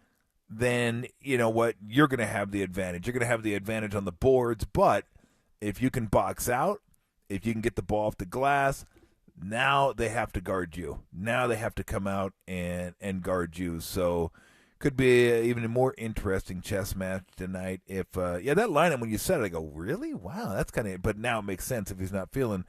then you know what? You're going to have the advantage. You're going to have the advantage on the boards. But if you can box out, if you can get the ball off the glass, now they have to guard you. Now they have to come out and guard you. So could be even a more interesting chess match tonight. If that lineup, when you said it, I go, really? Wow, that's kind of. But now it makes sense if he's not feeling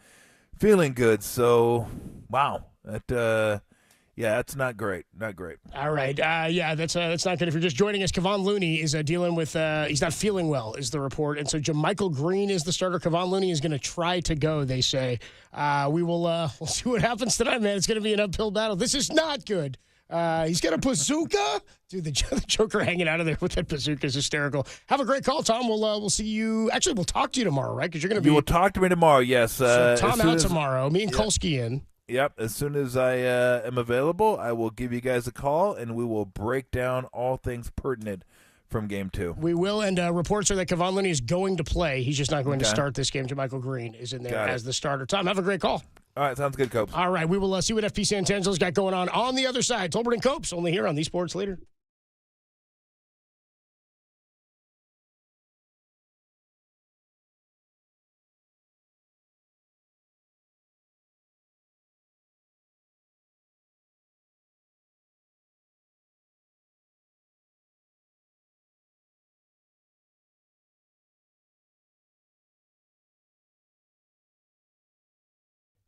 good. So wow, that's not great. Not great. All right. That's not good. If you're just joining us, Kevon Looney is dealing with, he's not feeling well, is the report. And so JaMychal Green is the starter. Kevon Looney is going to try to go, they say. We'll see what happens tonight, man. It's going to be an uphill battle. This is not good. He's got a bazooka. Dude, the Joker hanging out of there with that bazooka is hysterical. Have a great call, Tom. We'll see you. Actually, we'll talk to you tomorrow, right? Because you're going to be. You will talk to me tomorrow, yes. So Tom out tomorrow. Me and Kolsky in. Yep. As soon as I am available, I will give you guys a call, and we will break down all things pertinent from Game 2. We will, and reports are that Kevon Looney is going to play. He's just not going to start this game. JaMychal Green is in there as the starter. Tom, have a great call. All right, sounds good, Copes. All right, we will see what FP Santangelo's got going on the other side. Tolbert and Copes, only here on the Sports Leader.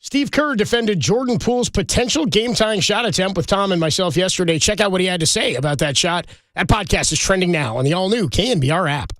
Steve Kerr defended Jordan Poole's potential game-tying shot attempt with Tom and myself yesterday. Check out what he had to say about that shot. That podcast is trending now on the all-new KNBR app.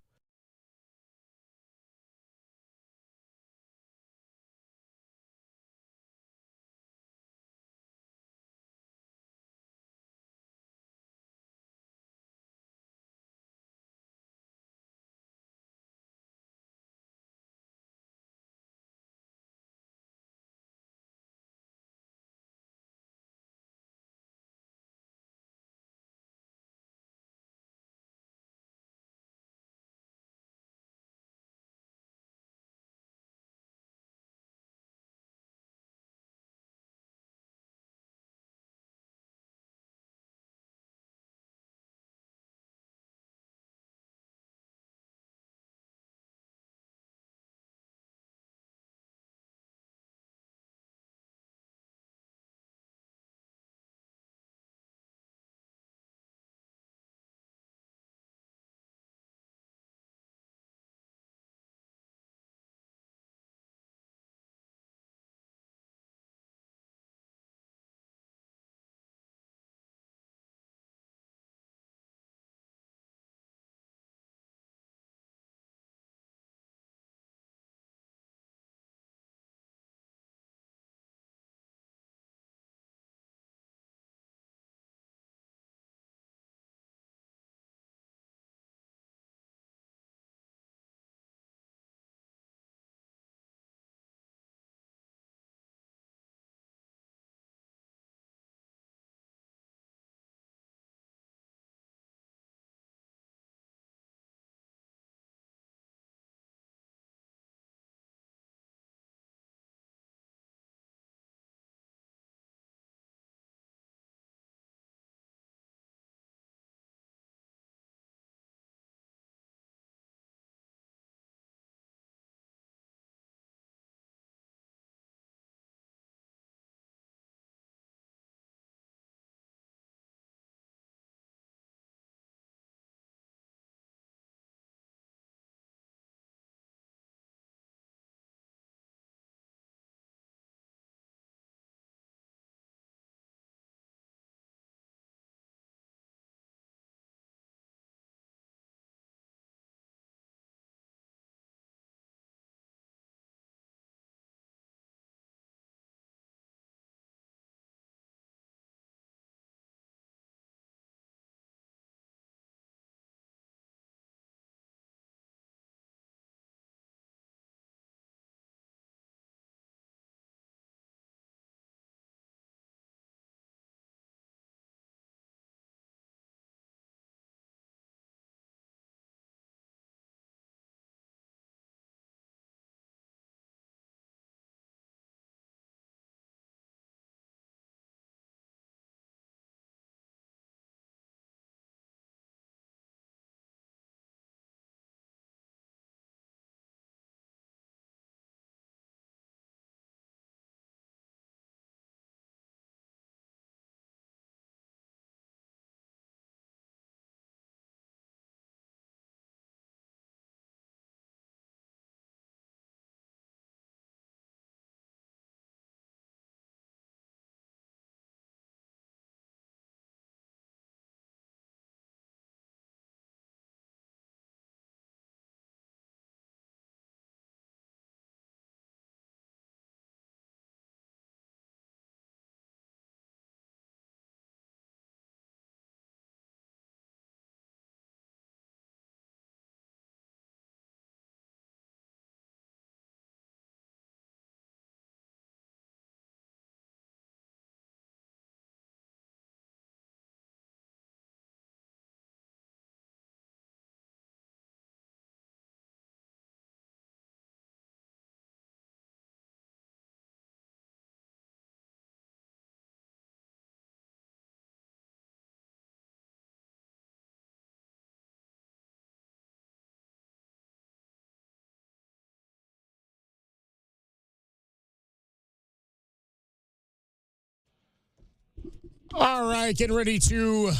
All right, getting ready to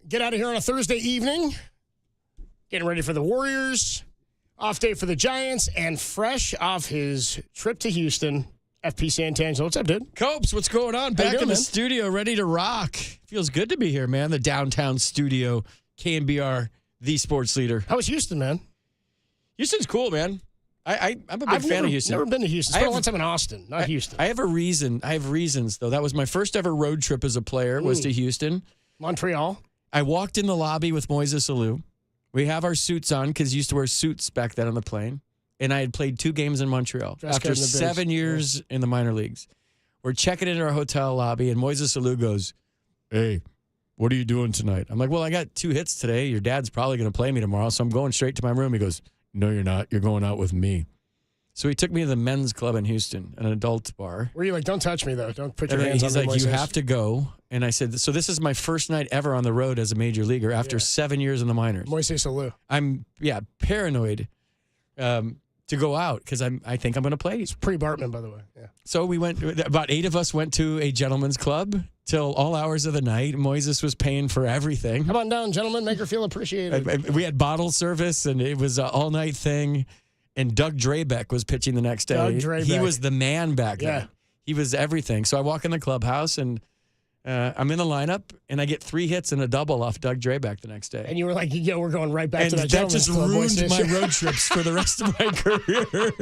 get out of here on a Thursday evening. Getting ready for the Warriors. Off day for the Giants. And fresh off his trip to Houston, FP Santangelo. What's up, dude? Copes, what's going on? Back in the man? studio, ready to rock. Feels good to be here, man. The downtown studio, KNBR, the sports leader. How was Houston, man? Houston's cool, man. I'm a big fan of Houston. I've never been to Houston. Spent a long time in Austin, not Houston. I have a reason. I have reasons, though. That was my first ever road trip as a player, was to Houston. Montreal. I walked in the lobby with Moises Alou. We have our suits on because he used to wear suits back then on the plane. And I had played 2 games in Montreal after 7 years in the minor leagues. We're checking into our hotel lobby, and Moises Alou goes, "Hey, what are you doing tonight?" I'm like, "Well, I got 2 hits today. Your dad's probably going to play me tomorrow, so I'm going straight to my room." He goes, "No, you're not. You're going out with me." So he took me to the men's club in Houston, an adult bar. Were you like, "Don't touch me, though. Don't put your And hands on me." he's like, "You Moises." have to go." And I said, "So this is my first night ever on the road as a major leaguer after 7 years in the minors." Moises Alou. I'm, paranoid to go out because I think I'm going to play. It's pre-Bartman, by the way. Yeah. So we went, about 8 of us went to a gentleman's club till all hours of the night. Moises was paying for everything. Come on down, gentlemen. Make her feel appreciated. We had bottle service, and it was an all-night thing. And Doug Drabeck was pitching the next day. Doug Drabeck. He was the man back then. Yeah. He was everything. So I walk in the clubhouse, and I'm in the lineup, and I get 3 hits and a double off Doug Drabeck the next day. And you were like, "Yeah, we're going right back And to that that gentleman's just club, ruined Moises." my road trips for the rest of my career.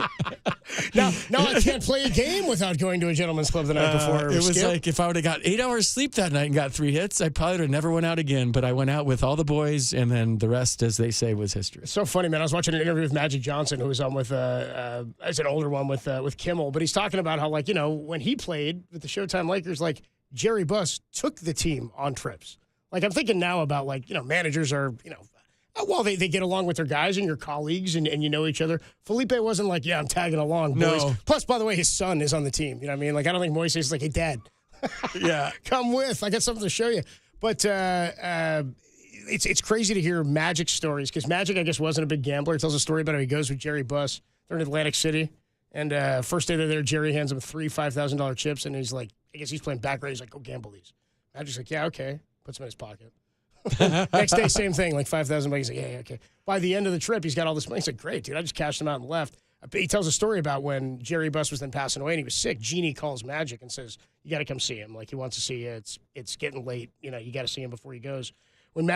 Now I can't play a game without going to a gentleman's club the night before. It was Skip. like if I would have got 8 hours sleep that night and got 3 hits, I probably would have never went out again. But I went out with all the boys, and then the rest, as they say, was history. It's so funny, man. I was watching an interview with Magic Johnson, who was on with, as an older one with Kimmel, but he's talking about how, like, you know, when he played with the Showtime Lakers, like, Jerry Buss took the team on trips. Like, I'm thinking now about, like, you know, managers are, you know, well, they get along with their guys and your colleagues and you know each other. Felipe wasn't like, "Yeah, I'm tagging along, boys." No. Plus, by the way, his son is on the team. You know what I mean? Like, I don't think Moises is like, "Hey, Dad, Yeah. come with. I got something to show you." But it's crazy to hear Magic stories because Magic, I guess, wasn't a big gambler. He tells a story about how he goes with Jerry Buss. They're in Atlantic City. And first day they're there, Jerry hands him 3 $5,000 chips. And he's like, I guess he's playing back right. He's like, "Go gamble these." Magic's like, "Yeah, okay." Puts them in his pocket. Next day, same thing, like $5,000. He's like, "Yeah, okay." By the end of the trip, he's got all this money. He's like, "Great, dude. I just cashed them out and left." He tells a story about when Jerry Buss was then passing away and he was sick. Jeannie calls Magic and says, "You got to come see him. Like, he wants to see you. It's getting late. You know, you got to see him before he goes." When Magic